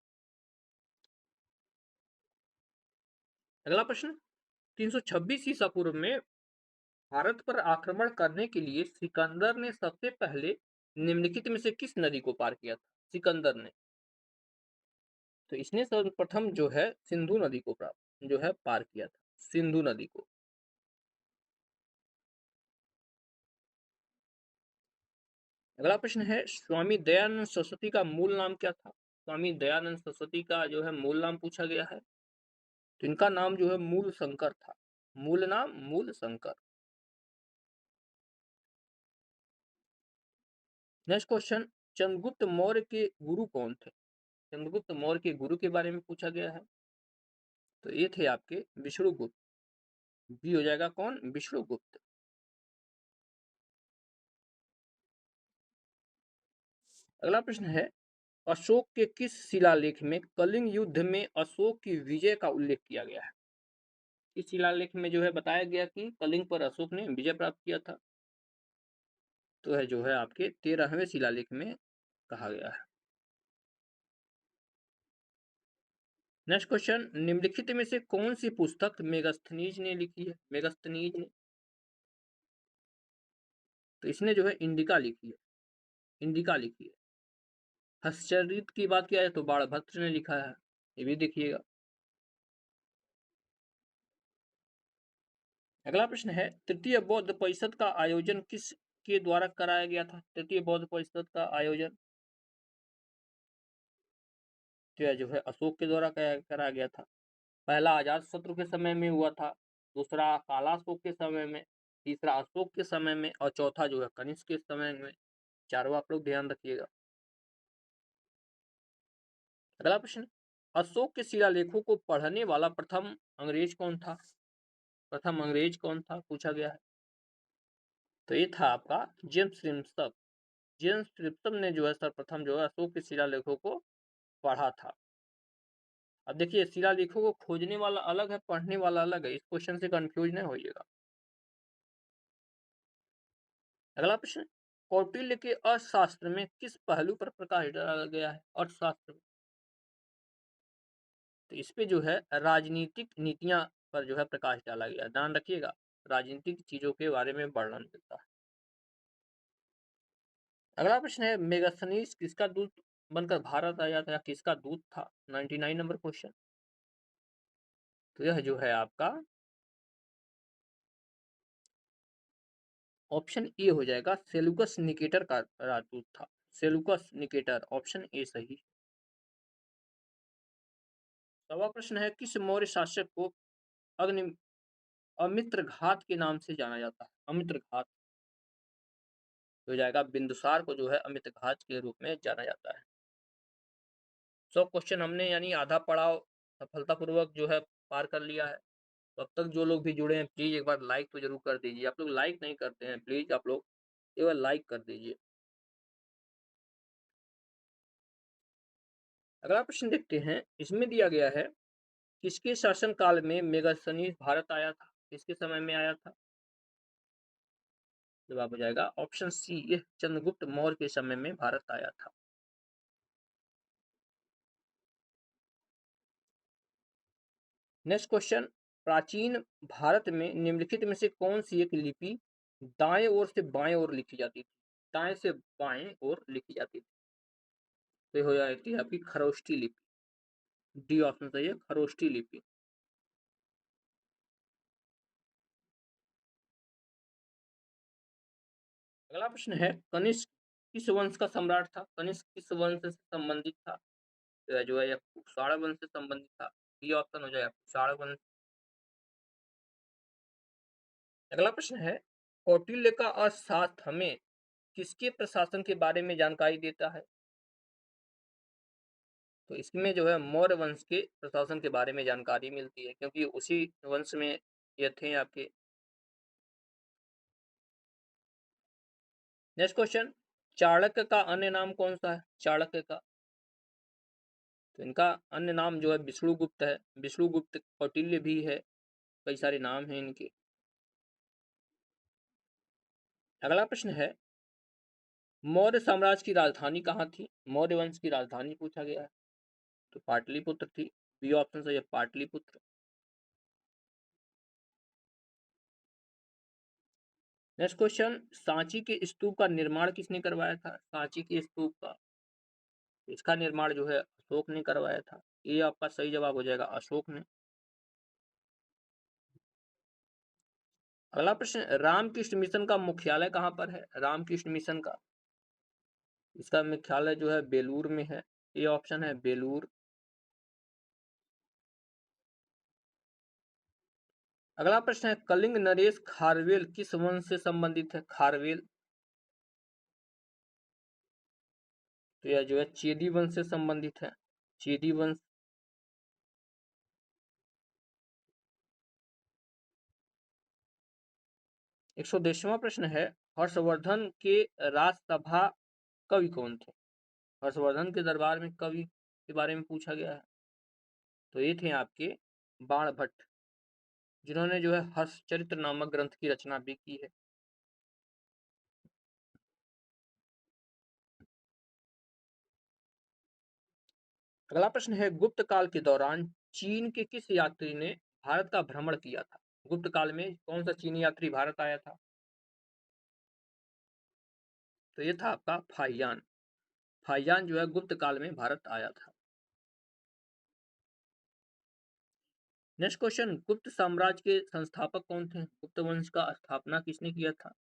अगला प्रश्न, 326 ईसा पूर्व में भारत पर आक्रमण करने के लिए सिकंदर ने सबसे पहले निम्नलिखित में से किस नदी को पार किया था? सिकंदर ने, तो इसने सर्वप्रथम जो है सिंधु नदी को प्राप्त जो है पार किया था, सिंधु नदी को। अगला प्रश्न है, स्वामी दयानंद सरस्वती का मूल नाम क्या था? स्वामी दयानंद सरस्वती का जो है मूल नाम पूछा गया है, तो इनका नाम जो है मूल शंकर था। मूल नाम मूल शंकर। नेक्स्ट क्वेश्चन, चंद्रगुप्त मौर्य के गुरु कौन थे? चंद्रगुप्त मौर्य के गुरु के बारे में पूछा गया है, तो ये थे आपके विष्णुगुप्त। बी हो जाएगा कौन? विष्णुगुप्त। अगला प्रश्न है, अशोक के किस शिलालेख में कलिंग युद्ध में अशोक की विजय का उल्लेख किया गया है? इस शिलालेख में जो है बताया गया कि कलिंग पर अशोक ने विजय प्राप्त किया था, तो है जो है आपके 13वें शिलालेख में कहा गया है। नेक्स्ट क्वेश्चन, निम्नलिखित में से कौन सी पुस्तक मेगास्थनीज ने लिखी है? मेगास्थनीज ने, तो इसने जो है इंडिका लिखी है। इंडिका लिखी है। हर्षचरित की बात किया जाए तो बाणभट्ट ने लिखा है, ये भी देखिएगा। अगला प्रश्न है, तृतीय बौद्ध परिषद का आयोजन किस के द्वारा कराया गया था? तृतीय बौद्ध परिषद का आयोजन जो है अशोक के द्वारा कराया गया था। पहला अजात शत्रु के समय में हुआ था, दूसरा कालाशोक के समय में, तीसरा अशोक के समय में और चौथा जो है कनिष्क के समय में। चारों आप लोग ध्यान रखिएगा। अगला प्रश्न, अशोक के शिलालेखों को पढ़ने वाला प्रथम अंग्रेज कौन था? प्रथम अंग्रेज कौन था पूछा गया है, तो ये था आपका जेम्स रिम्सफ। जेम्स रिम्सफ ने जो है सर्वप्रथम जो है अशोक के शिलालेखों को पढ़ा था। अब देखिए, शिलालेखों को खोजने वाला अलग है, पढ़ने वाला अलग है, इस क्वेश्चन से कंफ्यूज नहीं होइएगा। अगला प्रश्न, कौटिल्य के अर्थशास्त्र में किस पहलू पर प्रकाश डाला गया है? अर्थशास्त्र में, तो इस पे जो है राजनीतिक नीतियां पर जो है प्रकाश डाला गया। ध्यान रखिएगा, राजनीतिक चीजों के बारे में वर्णन मिलता है। अगला प्रश्न है, मेगास्थनीज किसका दूत बनकर भारत आया था या किसका दूत था? 99 नंबर क्वेश्चन, तो यह जो है आपका ऑप्शन ए हो जाएगा, सेलुकस निकेटर का राजदूत था। सेलुकस निकेटर, ऑप्शन ए सही। सवा प्रश्न है, किस मौर्य शासक को अग्नि अमित्र घात के नाम से जाना जाता है? अमित्र घात, हो जाएगा बिंदुसार को जो है अमित्र घात के रूप में जाना जाता है। 100 क्वेश्चन हमने यानी आधा पड़ाव सफलतापूर्वक जो है पार कर लिया है। तो अब तक जो लोग भी जुड़े हैं प्लीज एक बार लाइक तो जरूर कर दीजिए। आप लोग लाइक नहीं करते हैं, प्लीज आप लोग एक बार लाइक कर दीजिए। अगला प्रश्न देखते हैं, इसमें दिया गया है, किसके शासन काल में मेगास्थनीज भारत आया था? किसके समय में आया था? जवाब हो जाएगा ऑप्शन सी, यह चंद्रगुप्त मौर्य के समय में भारत आया था। नेक्स्ट क्वेश्चन, प्राचीन भारत में निम्नलिखित में से कौन सी एक लिपि दाएं ओर से बाएं ओर लिखी जाती थी? दाएं से बाएं ओर लिखी जाती थी। तो ये हो जाती है आपकी खरोष्ठी लिपि। डी ऑप्शन सही है, खरोष्ठी लिपि। अगला प्रश्न है, कनिष्क किस वंश का सम्राट था? कनिष्क किस वंश से संबंधित था? तो जो है कुषाण वंश से संबंधित था। डी ऑप्शन हो जाएगा कुषाण वंश। अगला प्रश्न है, कौटिल्य का अर्थशास्त्र हमें किसके प्रशासन के बारे में जानकारी देता है? तो इसमें जो है मौर्य वंश के प्रशासन के बारे में जानकारी मिलती है, क्योंकि उसी वंश में ये थे आपके। नेक्स्ट क्वेश्चन, चाणक्य का अन्य नाम कौन सा है? चाणक्य का, तो इनका अन्य नाम जो है विष्णुगुप्त है। विष्णुगुप्त, कौटिल्य भी है, कई सारे नाम हैं इनके। अगला प्रश्न है, मौर्य साम्राज्य की राजधानी कहाँ थी? मौर्य वंश की राजधानी पूछा गया है, तो पाटलिपुत्र थी। बी ऑप्शन सही है, पाटलिपुत्र। नेक्स्ट क्वेश्चन, सांची के स्तूप का निर्माण किसने करवाया था? सांची के स्तूप का, इसका निर्माण जो है अशोक ने करवाया था। ये आपका सही जवाब हो जाएगा, अशोक ने। अगला प्रश्न, रामकृष्ण मिशन का मुख्यालय कहाँ पर है? रामकृष्ण मिशन का, इसका मुख्यालय जो है बेलूर में है। ये ऑप्शन है बेलूर। अगला प्रश्न है, कलिंग नरेश खारवेल किस वंश से संबंधित है? खारवेल, तो यह जो है चेदी वंश से संबंधित है। चेदी वंश। 110वां प्रश्न है, हर्षवर्धन के राजसभा कवि कौन थे? हर्षवर्धन के दरबार में कवि के बारे में पूछा गया है, तो ये थे आपके बाण भट्ट, जिन्होंने जो है हर्षचरित्र नामक ग्रंथ की रचना भी की है। अगला प्रश्न है, गुप्त काल के दौरान चीन के किस यात्री ने भारत का भ्रमण किया था? गुप्त काल में कौन सा चीनी यात्री भारत आया था? तो ये था आपका फाहियान। फाहियान जो है गुप्त काल में भारत आया था। नेक्स्ट क्वेश्चन, गुप्त साम्राज्य के संस्थापक कौन थे? गुप्त वंश का स्थापना किसने किया था?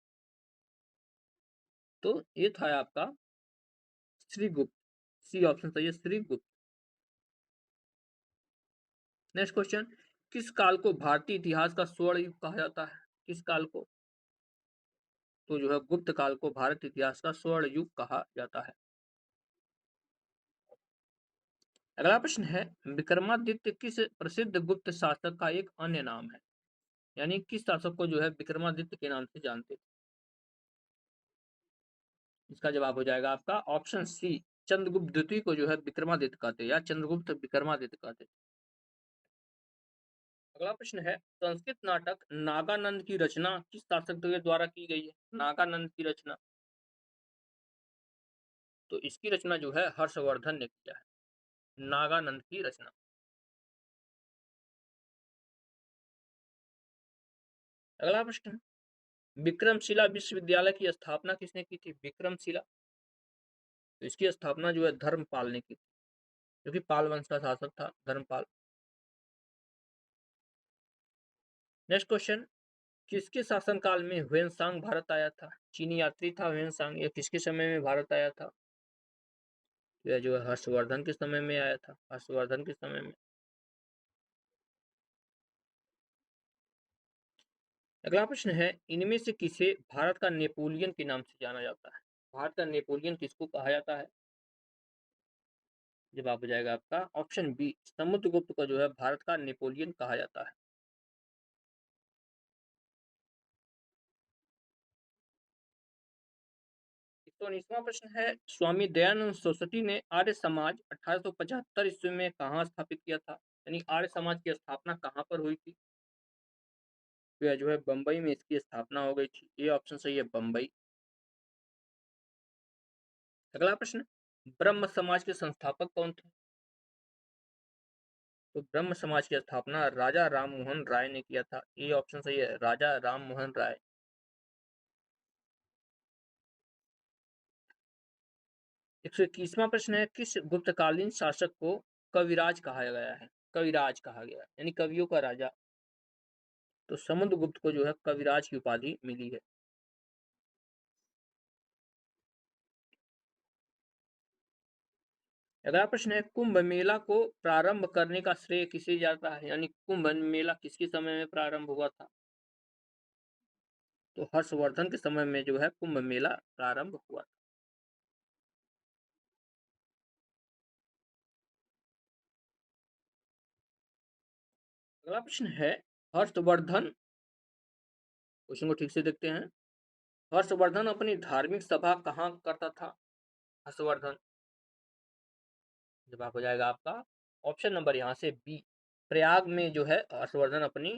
तो ये था आपका श्रीगुप्त। सी ऑप्शन सही है, श्रीगुप्त। नेक्स्ट क्वेश्चन, किस काल को भारतीय इतिहास का स्वर्ण युग कहा जाता है? किस काल को? तो जो है गुप्त काल को भारत इतिहास का स्वर्ण युग कहा जाता है। अगला प्रश्न है, विक्रमादित्य किस प्रसिद्ध गुप्त शासक का एक अन्य नाम है? यानी किस शासक को जो है विक्रमादित्य के नाम से जानते थे? इसका जवाब हो जाएगा आपका ऑप्शन सी, चंद्रगुप्त द्वितीय को जो है विक्रमादित्य कहते हैं, या चंद्रगुप्त विक्रमादित्य कहते हैं। अगला प्रश्न है, संस्कृत नाटक नागानंद की रचना किस शासक के द्वारा की गई है? नागानंद की रचना, तो इसकी रचना जो है हर्षवर्धन ने किया है, नागानंद की रचना। अगला प्रश्न, विक्रमशिला विश्वविद्यालय की स्थापना किसने की थी? विक्रमशिला, तो इसकी स्थापना जो है धर्मपाल ने की, जो कि पाल वंश का शासक था, धर्मपाल। नेक्स्ट क्वेश्चन, किसके शासनकाल में ह्वेनसांग भारत आया था? चीनी यात्री था ह्वेनसांग, यह किसके समय में भारत आया था? यह जो है हर्षवर्धन के समय में आया था, हर्षवर्धन के समय में। अगला प्रश्न है, इनमें से किसे भारत का नेपोलियन के नाम से जाना जाता है? भारत का नेपोलियन किसको कहा जाता है? जवाब हो जाएगा आपका ऑप्शन बी, समुद्रगुप्त को जो है भारत का नेपोलियन कहा जाता है। 119वां प्रश्न है, स्वामी दयानंद सरस्वती ने आर्य समाज 1875 ईस्वी में कहाँ स्थापित किया था? यानी आर्य समाज की स्थापना कहाँ पर हुई थी? तो यह जो है बंबई में इसकी स्थापना हो गई थी। ये ऑप्शन सही है, बंबई। अगला प्रश्न, ब्रह्म समाज के संस्थापक कौन थे? तो ब्रह्म समाज की स्थापना राजा राम मोहन राय ने किया था। ये ऑप्शन सही है, राजा राम मोहन राय। 121वां प्रश्न है, किस गुप्तकालीन शासक को कविराज कहा गया है? कविराज कहा गया है, यानी कवियों का राजा। तो समुद्रगुप्त को जो है कविराज की उपाधि मिली है। अगला प्रश्न है, कुंभ मेला को प्रारंभ करने का श्रेय किसे जाता है? यानी कुंभ मेला किसके समय में प्रारंभ हुआ था? तो हर्षवर्धन के समय में जो है कुंभ मेला प्रारंभ हुआ था। अगला प्रश्न है, हर्षवर्धन, क्वेश्चन को ठीक से देखते हैं। हर्षवर्धन अपनी धार्मिक सभा कहाँ करता था? हर्षवर्धन, जवाब हो जाएगा आपका ऑप्शन नंबर यहाँ से बी, प्रयाग में जो है हर्षवर्धन अपनी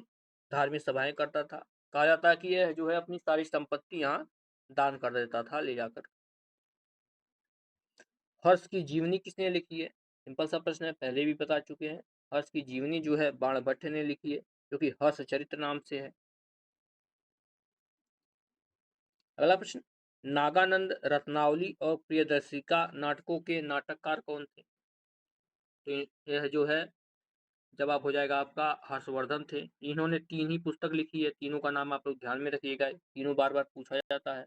धार्मिक सभाएं करता था। कहा जाता है कि यह जो है अपनी सारी संपत्ति यहाँ दान कर देता था ले जाकर। हर्ष की जीवनी किसने लिखी है? सिंपल सा प्रश्न है, पहले भी बता चुके हैं। हर्ष की जीवनी जो है बाणभट्ट ने लिखी है, जो कि हर्ष चरित्र नाम से है। अगला प्रश्न, नागानंद, रत्नावली और प्रियदर्शिका नाटकों के नाटककार कौन थे? तो यह जो है जवाब हो जाएगा आपका हर्षवर्धन थे। इन्होंने 3 ही पुस्तक लिखी है, तीनों का नाम आप लोग ध्यान में रखिएगा, तीनों बार बार पूछा जाता है।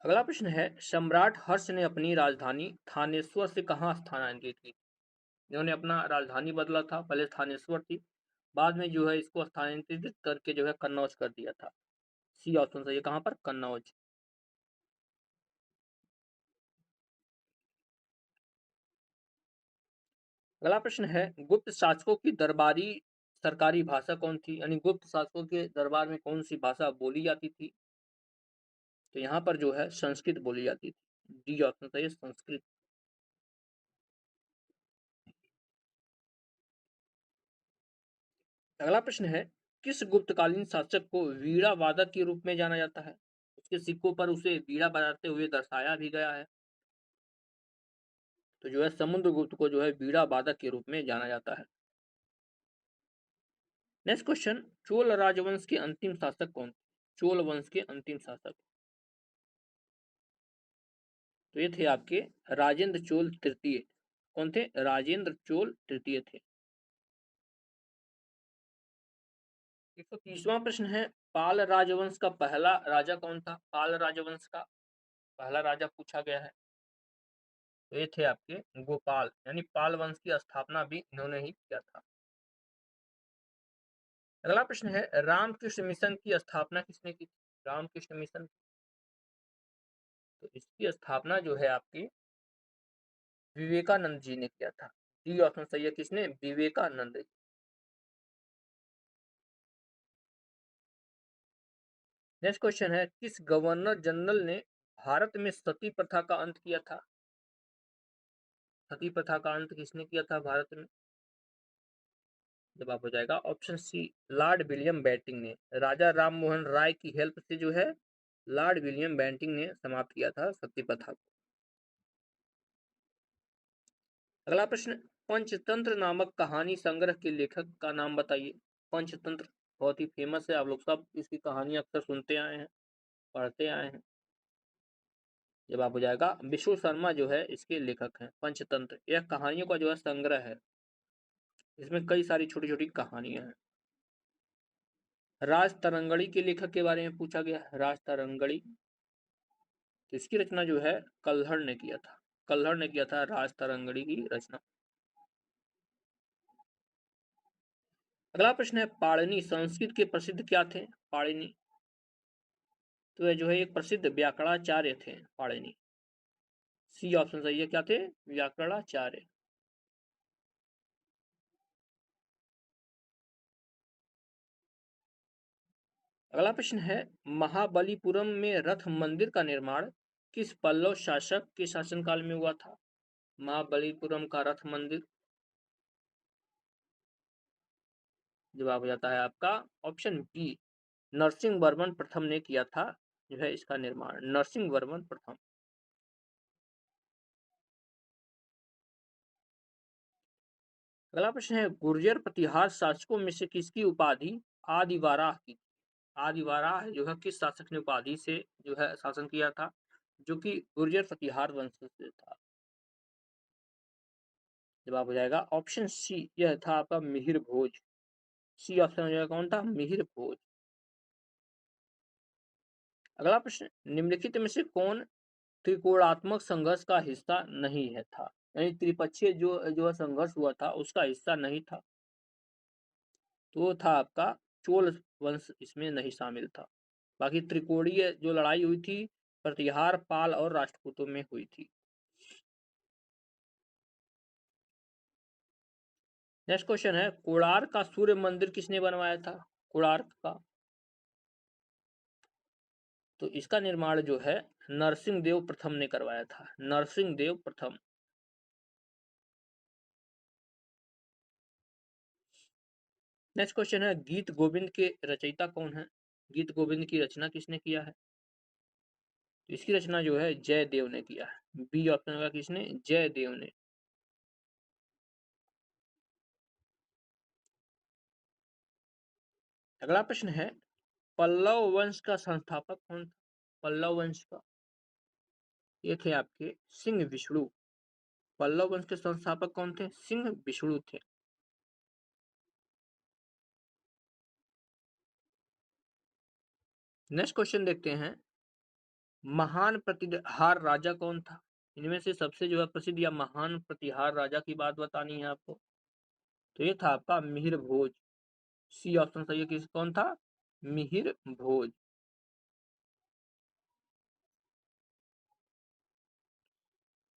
अगला प्रश्न है, सम्राट हर्ष ने अपनी राजधानी थानेश्वर से कहाँ स्थानांतरित की? इन्होंने अपना राजधानी बदला था, पहले थानेश्वर थी, बाद में जो है इसको स्थानांतरित करके जो है कन्नौज कर दिया था। सी ऑप्शन सही है, कहाँ पर? कन्नौज। अगला प्रश्न है, गुप्त शासकों की दरबारी सरकारी भाषा कौन थी? यानी गुप्त शासकों के दरबार में कौन सी भाषा बोली जाती थी? तो यहाँ पर जो है संस्कृत बोली जाती थी। डी ऑप्शन सही है, संस्कृत। अगला प्रश्न है, किस गुप्तकालीन शासक को वीणा वादक के रूप में जाना जाता है? उसके सिक्कों पर उसे वीणा बजाते हुए दर्शाया भी गया है। तो जो है समुद्रगुप्त को जो है वीणा वादक के रूप में जाना जाता है। नेक्स्ट क्वेश्चन, चोल राजवंश के अंतिम शासक कौन? चोल वंश के अंतिम शासक, तो ये थे आपके राजेंद्र चोल तृतीय। कौन थे? राजेंद्र चोल तृतीय थे। 130वां प्रश्न है, पाल राजवंश का पहला राजा कौन था? पाल राजवंश का पहला राजा पूछा गया है, तो ये थे आपके गोपाल, यानी पाल वंश की स्थापना भी इन्होंने ही किया था। अगला प्रश्न है, रामकृष्ण मिशन की स्थापना किसने की थी? रामकृष्ण मिशन, तो इसकी स्थापना जो है आपकी विवेकानंद जी ने किया था। डी ऑप्शन सही है, किसने? विवेकानंद। नेक्स्ट क्वेश्चन है, किस गवर्नर जनरल ने भारत में सती प्रथा का अंत किया था? सती प्रथा का अंत किसने किया था भारत में? जवाब हो जाएगा option C, lord William Bentinck ने। राजा राम मोहन राय की हेल्प से जो है लॉर्ड विलियम बेंटिंक ने समाप्त किया था सती प्रथा को। अगला प्रश्न, पंचतंत्र नामक कहानी संग्रह के लेखक का नाम बताइए। पंचतंत्र बहुत ही फेमस है, आप लोग सब इसकी कहानी अक्सर सुनते आए हैं, पढ़ते आए हैं। जवाब हो जाएगा विष्णु शर्मा जो है इसके लेखक हैं। पंचतंत्र यह कहानियों का जो है संग्रह है, इसमें कई सारी छोटी छोटी कहानियां हैं। राज तरंगड़ी के लेखक के बारे में पूछा गया। राज तरंगड़ी, तो इसकी रचना जो है कल्हड़ ने किया था। कल्हड़ ने किया था राज तरंगड़ी की रचना। अगला प्रश्न है, पाणिनि संस्कृत के प्रसिद्ध क्या थे? पाणिनि, तो यह जो है एक प्रसिद्ध व्याकरणाचार्य थे पाणिनि। सी ऑप्शन सही है, क्या थे? व्याकरणाचार्य। अगला प्रश्न है, महाबलीपुरम में रथ मंदिर का निर्माण किस पल्लव शासक के शासनकाल में हुआ था? महाबलीपुरम का रथ मंदिर, जवाब हो जाता है आपका ऑप्शन बी, नरसिंह वर्मन प्रथम ने किया था जो है इसका निर्माण, नरसिंह वर्मन प्रथम। अगला प्रश्न है, गुर्जर प्रतिहार शासकों में से किसकी उपाधि आदिवाराह की? आदिवाराह जो है किस शासक ने उपाधि से जो है शासन किया था, जो कि गुर्जर प्रतिहार वंश से था? जवाब हो जाएगा ऑप्शन सी, यह था आपका मिहिर भोज। सी ऑप्शन हो जाएगा, कौन था? मिहिर भोज। अगला प्रश्न, निम्नलिखित में से कौन त्रिकोणात्मक संघर्ष का हिस्सा नहीं है था? यानी त्रिपक्षीय जो संघर्ष हुआ था उसका हिस्सा नहीं था, तो वो था आपका चोल वंश, इसमें नहीं शामिल था। बाकी त्रिकोणीय जो लड़ाई हुई थी प्रतिहार, पाल और राष्ट्रकूटों में हुई थी। नेक्स्ट क्वेश्चन है, कोणार्क का सूर्य मंदिर किसने बनवाया था? कोणार्क का, तो इसका निर्माण जो है नरसिंह देव प्रथम ने करवाया था। नरसिंह देव प्रथम। नेक्स्ट क्वेश्चन है, गीत गोविंद के रचयिता कौन है? गीत गोविंद की रचना किसने किया है? तो इसकी रचना जो है जयदेव ने किया है। बी ऑप्शन होगा किसने? जयदेव ने। अगला प्रश्न है, पल्लव वंश का संस्थापक कौन था? पल्लव वंश का, ये थे आपके सिंह विष्णु। पल्लव वंश के संस्थापक कौन थे? सिंह विष्णु थे। नेक्स्ट क्वेश्चन देखते हैं, महान प्रतिहार राजा कौन था? इनमें से सबसे जो है प्रसिद्ध या महान प्रतिहार राजा की बात बतानी है आपको, तो ये था आपका मिहिर भोज। सी ऑप्शन सही है। किस कौन था? मिहिर भोज।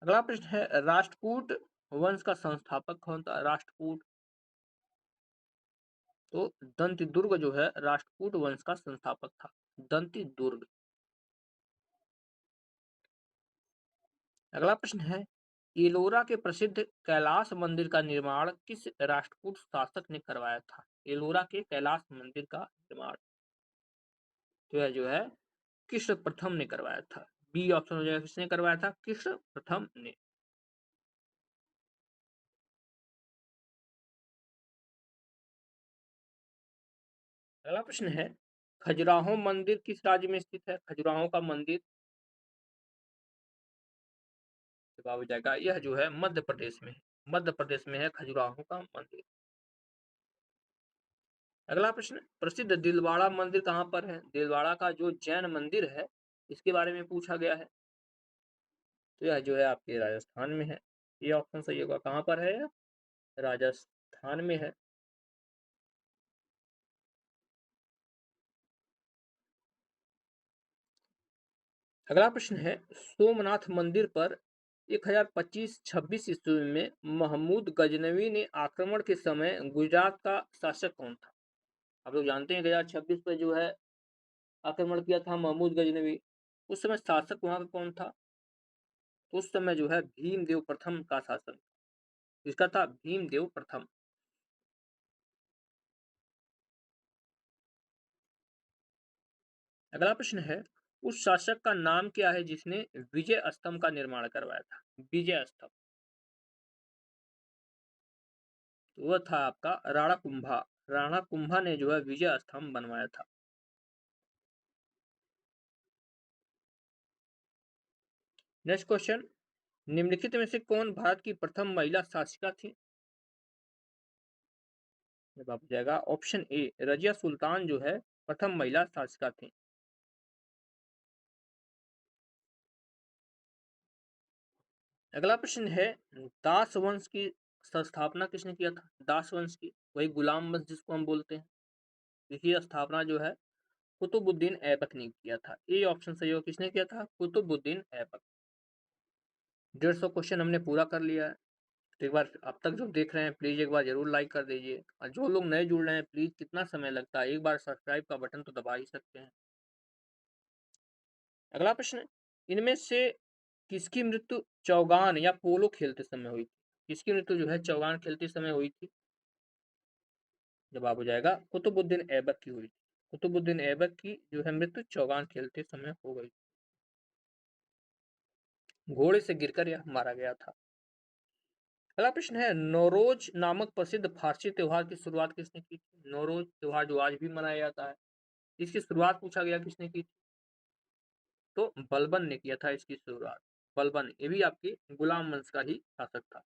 अगला प्रश्न है, राष्ट्रकूट वंश का संस्थापक कौन था? राष्ट्रकूट, तो दंती दुर्ग जो है राष्ट्रकूट वंश का संस्थापक था। दंती दुर्ग। अगला प्रश्न है, एलोरा के प्रसिद्ध कैलाश मंदिर का निर्माण किस राष्ट्रकूट शासक ने करवाया था? एलोरा के कैलाश मंदिर का निर्माण जो है कृष्ण प्रथम ने करवाया था। बी ऑप्शन हो जाएगा, किसने करवाया था? कृष्ण प्रथम ने। अगला प्रश्न है, खजुराहो मंदिर किस राज्य में स्थित है? खजुराहो का मंदिर, जवाब हो जाएगा यह जो है मध्य प्रदेश में है। मध्य प्रदेश में है खजुराहो का मंदिर। अगला प्रश्न, प्रसिद्ध दिलवाड़ा मंदिर कहाँ पर है? दिलवाड़ा का जो जैन मंदिर है इसके बारे में पूछा गया है, तो यह जो है आपके राजस्थान में है। ये ऑप्शन सही होगा। कहाँ पर है? राजस्थान में है। अगला प्रश्न है, सोमनाथ मंदिर पर 1025-26 ईस्वी में महमूद गजनवी ने आक्रमण के समय गुजरात का शासक कौन था? आप लोग जानते हैं 1026 पर जो है आक्रमण किया था महमूद गजनवी, उस समय शासक वहां का कौन था? तो उस समय जो है भीमदेव प्रथम का शासन, इसका था भीमदेव प्रथम। अगला प्रश्न है, उस शासक का नाम क्या है जिसने विजय स्तंभ का निर्माण करवाया था? विजय स्तंभ, तो वह था आपका राणा कुंभा। राणा कुंभा ने जो है विजय स्तंभ बनवाया था। नेक्स्ट क्वेश्चन, निम्नलिखित में से कौन भारत की प्रथम महिला शासिका थी? जवाब हो जाएगा ऑप्शन ए, रजिया सुल्तान जो है प्रथम महिला शासिका थी। अगला प्रश्न है, दास वंश की स्थापना किसने किया था? दास वंश की, वही गुलाम वंश जिसको हम बोलते हैं, इसकी स्थापना जो है कुतुबुद्दीन ऐबक ने किया था। ए ऑप्शन सही हो, किसने किया था? कुतुबुद्दीन ऐबक। 150 क्वेश्चन हमने पूरा कर लिया है। तो एक बार अब तक जो देख रहे हैं प्लीज एक बार जरूर लाइक कर दीजिए, और जो लोग नए जुड़ रहे हैं प्लीज, कितना समय लगता है, एक बार सब्सक्राइब का बटन तो दबा ही सकते हैं। अगला प्रश्न, इनमें से किसकी मृत्यु चौगान या पोलो खेलते समय हुई थी? किसकी मृत्यु जो है चौगान खेलते समय हुई थी? जवाब हो जाएगा कुतुबुद्दीन ऐबक की हुई थी। कुतुबुद्दीन ऐबक की जो है मृत्यु चौगान खेलते समय हो गई। घोड़े से गिरकर यह मारा गया था। अगला प्रश्न है, नौरोज नामक प्रसिद्ध फारसी त्योहार की शुरुआत किसने की थी? नौरोज त्योहार जो आज भी मनाया जाता है, इसकी शुरुआत पूछा गया किसने की थी? तो बलबन ने किया था इसकी शुरुआत। बलबन, ये भी आपके गुलाम वंश का ही शासक था।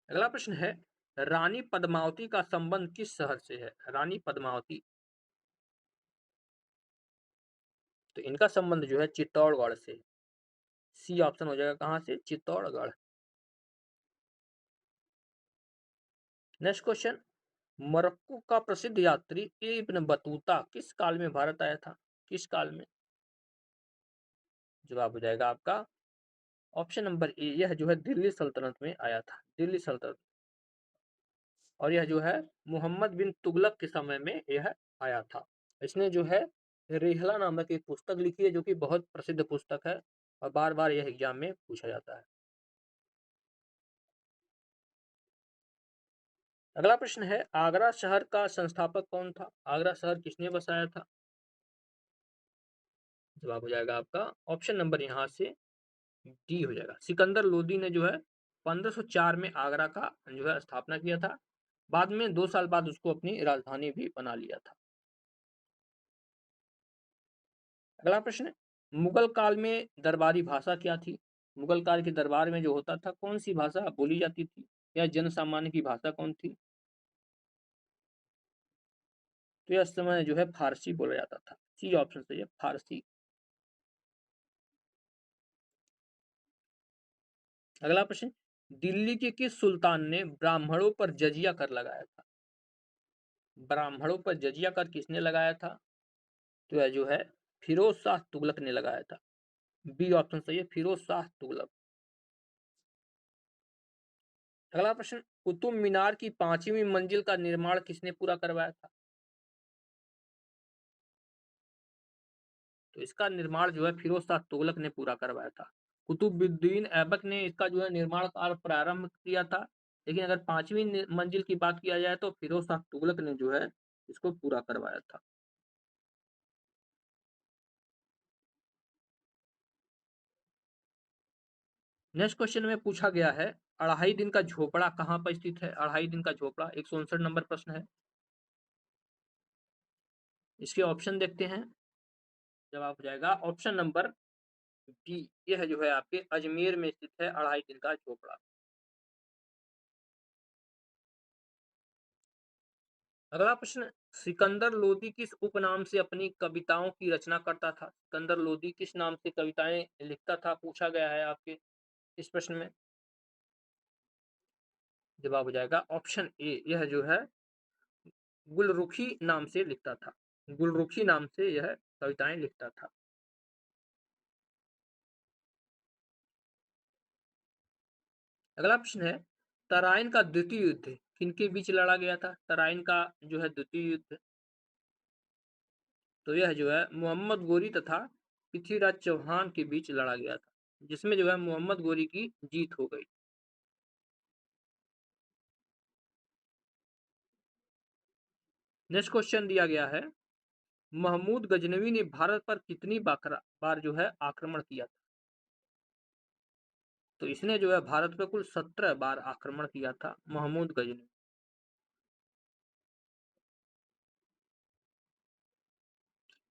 अगला प्रश्न है, रानी पद्मावती का संबंध किस शहर से है? रानी पद्मावती, तो इनका संबंध जो है चित्तौड़गढ़ से। सी ऑप्शन हो जाएगा, कहां से? चित्तौड़गढ़। नेक्स्ट क्वेश्चन, मोरक्को का प्रसिद्ध यात्री इब्न बतूता किस काल में भारत आया था? किस काल में? जवाब हो जाएगा आपका ऑप्शन नंबर ए, यह जो है दिल्ली सल्तनत में आया था। दिल्ली सल्तनत, और यह जो है मोहम्मद बिन तुगलक के समय में यह आया था। इसने जो है रेहला नामक एक पुस्तक लिखी है, जो कि बहुत प्रसिद्ध पुस्तक है और बार बार यह एग्जाम में पूछा जाता है। अगला प्रश्न है, आगरा शहर का संस्थापक कौन था? आगरा शहर किसने बसाया था? जवाब हो जाएगा आपका ऑप्शन नंबर यहाँ से डी हो जाएगा, सिकंदर लोदी ने जो है 1504 में आगरा का जो है स्थापना किया था। बाद में 2 साल बाद उसको अपनी राजधानी भी बना लिया था। अगला प्रश्न, मुगल काल में दरबारी भाषा क्या थी? मुगल काल के दरबार में जो होता था, कौन सी भाषा बोली जाती थी या जन सामान्य की भाषा कौन थी? तो यह समय जो है फारसी बोला जाता था। सी ऑप्शन सही है, फारसी। अगला प्रश्न, दिल्ली के किस सुल्तान ने ब्राह्मणों पर जजिया कर लगाया था? ब्राह्मणों पर जजिया कर किसने लगाया था? तो यह जो है फिरोज शाह तुगलक ने लगाया था। बी ऑप्शन सही है, फिरोज शाह तुगलक। अगला प्रश्न, कुतुब मीनार की 5वीं मंजिल का निर्माण किसने पूरा करवाया था? तो इसका निर्माण जो है फिरोज शाह तुगलक ने पूरा करवाया था। कुतुबुद्दीन ऐबक ने इसका जो है निर्माण कार्य प्रारंभ किया था, लेकिन अगर 5वीं मंजिल की बात किया जाए तो फिरोज शाह तुगलक ने जो है इसको पूरा करवाया था। नेक्स्ट क्वेश्चन में पूछा गया है, अढ़ाई दिन का झोपड़ा कहाँ पर स्थित है? अढ़ाई दिन का झोपड़ा 159 नंबर प्रश्न है। इसके ऑप्शन देखते हैं। जवाब हो जाएगा ऑप्शन नंबर डी, यह जो है आपके अजमेर में स्थित है अढ़ाई दिन का झोपड़ा। अगला प्रश्न, सिकंदर लोदी किस उपनाम से अपनी कविताओं की रचना करता था? सिकंदर लोदी किस नाम से कविताएं लिखता था, पूछा गया है आपके इस प्रश्न में। जवाब हो जाएगा ऑप्शन ए, यह जो है गुलरुखी नाम से लिखता था। गुलरुखी नाम से यह कविताएं लिखता था। अगला प्रश्न है, तराइन का द्वितीय युद्ध किनके बीच लड़ा गया था? तराइन का जो है द्वितीय युद्ध, तो यह जो है मोहम्मद गोरी तथा पृथ्वीराज चौहान के बीच लड़ा गया था, जिसमें जो है मोहम्मद गोरी की जीत हो गई। नेक्स्ट क्वेश्चन दिया गया है, महमूद गजनवी ने भारत पर कितनी बार जो है आक्रमण किया था? तो इसने जो है भारत पर कुल 17 बार आक्रमण किया था महमूद गजनवी।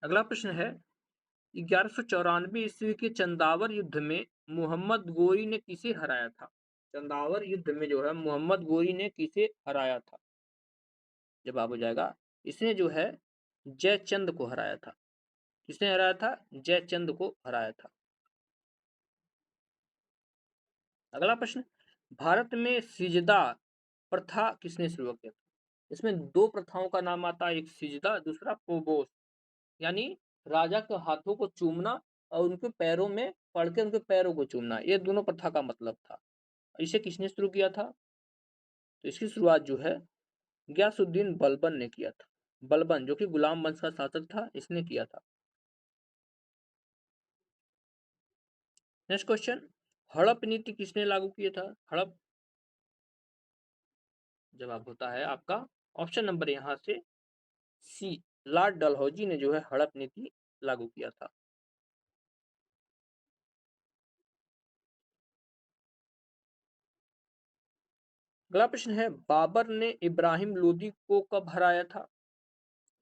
अगला प्रश्न है, 1194 ईस्वी के चंदावर युद्ध में मोहम्मद गोरी ने किसे हराया था? चंदावर युद्ध में जो है मोहम्मद गोरी ने किसे हराया था? जवाब हो जाएगा, इसने जो है जयचंद को हराया था। किसने हराया था? जयचंद को हराया था। अगला प्रश्न, भारत में सिजदा प्रथा किसने शुरू किया था? इसमें दो प्रथाओं का नाम आता है, एक सिजदा, दूसरा पोगोस, यानी राजा के हाथों को चूमना और उनके पैरों में पड़ के उनके पैरों को चूमना, ये दोनों प्रथा का मतलब था। इसे किसने शुरू किया था? तो इसकी शुरुआत जो है गयासुद्दीन बलबन ने किया था। बलबन जो कि गुलाम वंश का शासक था, इसने किया था। नेक्स्ट क्वेश्चन, हड़प नीति किसने लागू किया था? हड़प, जवाब होता है आपका ऑप्शन नंबर यहाँ से सी, लॉर्ड डलहौजी ने जो है हड़प नीति लागू किया था। अगला प्रश्न है, बाबर ने इब्राहिम लोदी को कब हराया था?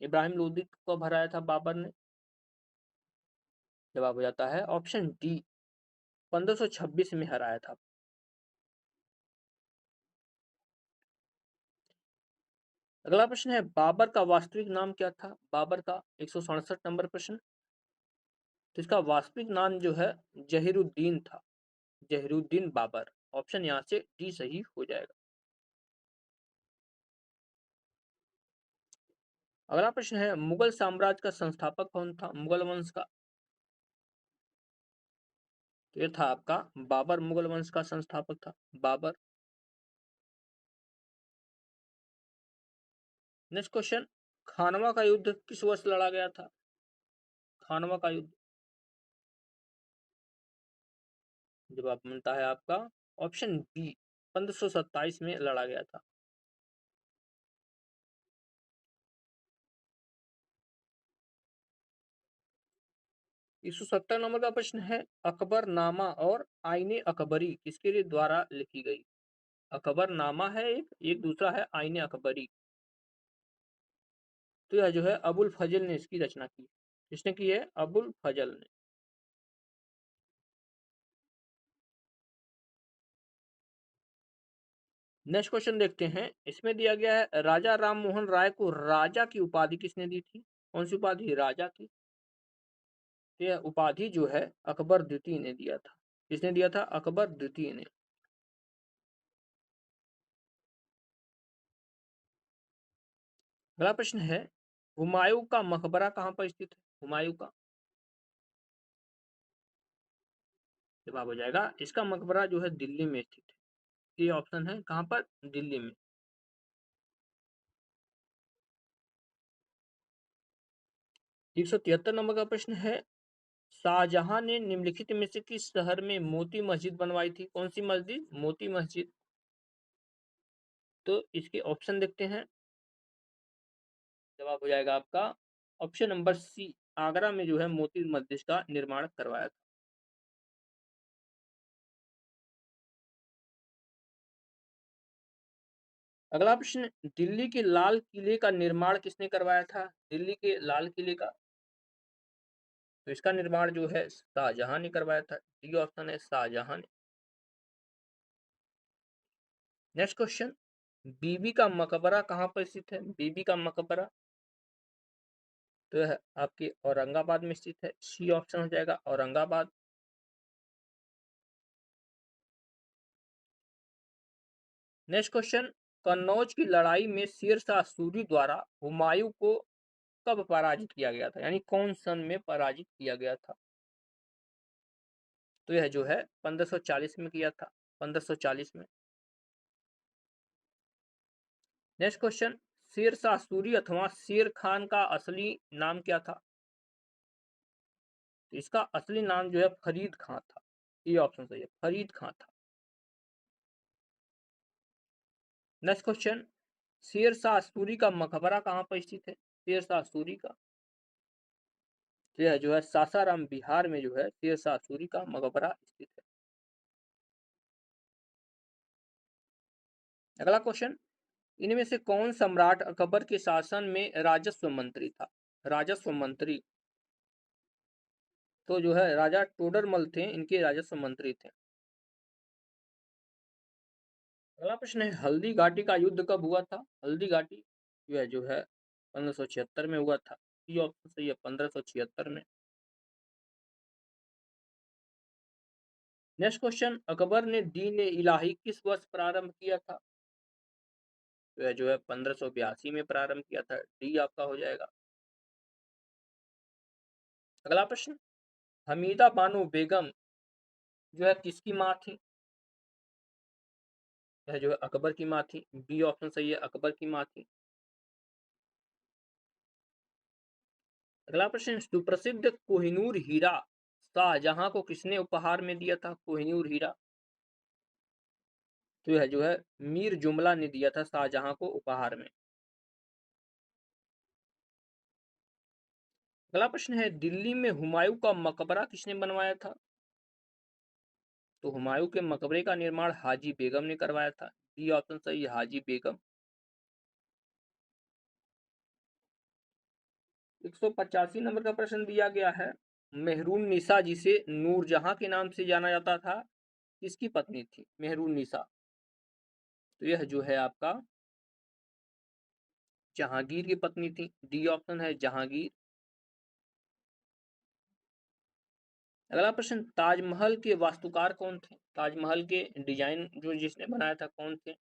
इब्राहिम लोदी को कब हराया था बाबर ने? जवाब हो जाता है ऑप्शन डी, 1526 में हराया था। अगला प्रश्न है, बाबर का वास्तविक नाम क्या था? बाबर का 167 नंबर प्रश्न। तो इसका वास्तविक नाम जो है जहीरुद्दीन था, जहीरुद्दीन बाबर। ऑप्शन यहाँ से डी सही हो जाएगा। अगला प्रश्न है, मुगल साम्राज्य का संस्थापक कौन था? मुगल वंश का। तो ये था आपका बाबर, मुगल वंश का संस्थापक था बाबर। नेक्स्ट क्वेश्चन, खानवा का युद्ध किस वर्ष लड़ा गया था? खानवा का युद्ध। जवाब मिलता है आपका ऑप्शन बी, 1527 में लड़ा गया था। 170 नंबर का प्रश्न है, अकबरनामा और आईने अकबरी किसके लिए द्वारा लिखी गई? अकबरनामा है एक दूसरा है आईने अकबरी। तो यह जो है अबुल फजल ने इसकी रचना की। किसने की है? अबुल फजल ने। नेक्स्ट क्वेश्चन देखते हैं, इसमें दिया गया है, राजा राम मोहन राय को राजा की उपाधि किसने दी थी? कौन सी उपाधि? राजा की। तो यह उपाधि जो है अकबर द्वितीय ने दिया था। किसने दिया था? अकबर द्वितीय ने। अगला प्रश्न है, हुमायूं का मकबरा कहाँ पर स्थित है? हुमायूं का। जवाब हो जाएगा इसका मकबरा जो है दिल्ली में स्थित है। ये ऑप्शन है कहाँ पर? दिल्ली में। 173 नंबर का प्रश्न है, शाहजहां ने निम्नलिखित में से किस शहर में मोती मस्जिद बनवाई थी? कौन सी मस्जिद? मोती मस्जिद। तो इसके ऑप्शन देखते हैं। जवाब हो जाएगा आपका ऑप्शन नंबर सी, आगरा में जो है मोती मस्जिद का निर्माण करवाया था। अगला प्रश्न, दिल्ली के लाल किले का निर्माण किसने करवाया था? दिल्ली के लाल किले का। तो इसका निर्माण जो है शाहजहां ने करवाया था। डी ऑप्शन है शाहजहां ने। नेक्स्ट क्वेश्चन, बीबी का मकबरा कहाँ पर स्थित है? बीबी का मकबरा तो यह आपके औरंगाबाद में स्थित है। सी ऑप्शन हो जाएगा औरंगाबाद। नेक्स्ट क्वेश्चन, कन्नौज की लड़ाई में शेर शाह सूरी द्वारा हुमायूं को कब पराजित किया गया था? यानी कौन सन में पराजित किया गया था? तो यह जो है 1540 में किया था। 1540 में। नेक्स्ट क्वेश्चन, शेर शाह सूरी अथवा शेर खान का असली नाम क्या था? तो इसका असली नाम जो है फरीद खां था। ये ऑप्शन सही है, फरीद खां था। नेक्स्ट क्वेश्चन, शेर शाह सूरी का मकबरा कहाँ पर स्थित है? शेर शाह सूरी का। तो यह जो है सासाराम बिहार में जो है शेर शाह सूरी का मकबरा स्थित है। अगला क्वेश्चन, इनमें से कौन सम्राट अकबर के शासन में राजस्व मंत्री था? राजस्व मंत्री। तो जो है राजा टोडरमल थे, इनके राजस्व मंत्री थे। अगला प्रश्न है, हल्दी घाटी का युद्ध कब हुआ था? हल्दी घाटी यह जो है 1576 में हुआ था। ये ऑप्शन सही है, 1576 में। नेक्स्ट क्वेश्चन, अकबर ने दीन इलाही किस वर्ष प्रारंभ किया था? तो यह जो है 1582 में प्रारंभ किया था। डी आपका हो जाएगा। अगला प्रश्न, हमीदा बानो बेगम जो है किसकी माँ थी? यह जो है अकबर की माँ थी। बी ऑप्शन सही है, अकबर की माँ थी। अगला प्रश्न, सुप्रसिद्ध कोहिनूर हीरा शाहजहां को किसने उपहार में दिया था? कोहिनूर हीरा तो यह जो है मीर जुमला ने दिया था शाहजहां को उपहार में। अगला प्रश्न है, दिल्ली में हुमायूं का मकबरा किसने बनवाया था? तो हुमायूं के मकबरे का निर्माण हाजी बेगम ने करवाया था। डी ऑप्शन सही है, हाजी बेगम। 185 नंबर का प्रश्न दिया गया है, मेहरून निसा जिसे नूरजहां के नाम से जाना जाता था, किसकी पत्नी थी मेहरून निसा? तो यह जो है आपका जहांगीर की पत्नी थी, डी ऑप्शन है जहांगीर। अगला प्रश्न, ताजमहल के वास्तुकार कौन थे? ताजमहल के डिजाइन जो जिसने बनाया था कौन थे?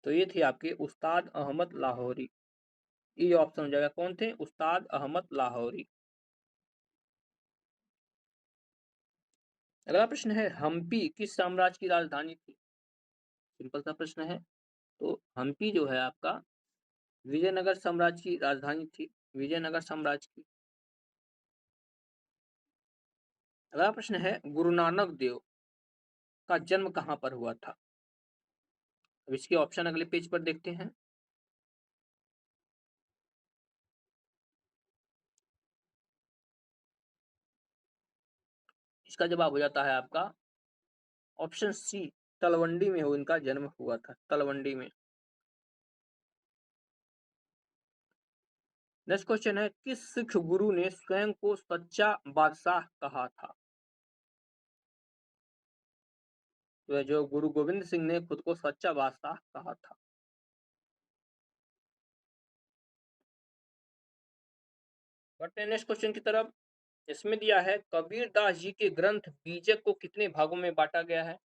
तो ये थे आपके उस्ताद अहमद लाहौरी। ये ऑप्शन हो जाएगा, कौन थे? उस्ताद अहमद लाहौरी। अगला प्रश्न है, हम्पी किस साम्राज्य की राजधानी थी? सिंपल सा प्रश्न है। तो हम्पी जो है आपका विजयनगर साम्राज्य की राजधानी थी, विजयनगर साम्राज्य की। अगला प्रश्न है, गुरु नानक देव का जन्म कहां पर हुआ था? अब इसके ऑप्शन अगले पेज पर देखते हैं। इसका जवाब हो जाता है आपका ऑप्शन सी, तलवंडी में हो इनका जन्म हुआ था, तलवंडी में। नेक्स्ट क्वेश्चन है, किस सिख गुरु ने स्वयं को सच्चा बादशाह कहा था? तो जो गुरु गोविंद सिंह ने खुद को सच्चा बादशाह कहा था। बढ़ते हैं नेक्स्ट क्वेश्चन की तरफ। इसमें दिया है, कबीर दास जी के ग्रंथ बीजक को कितने भागों में बांटा गया है?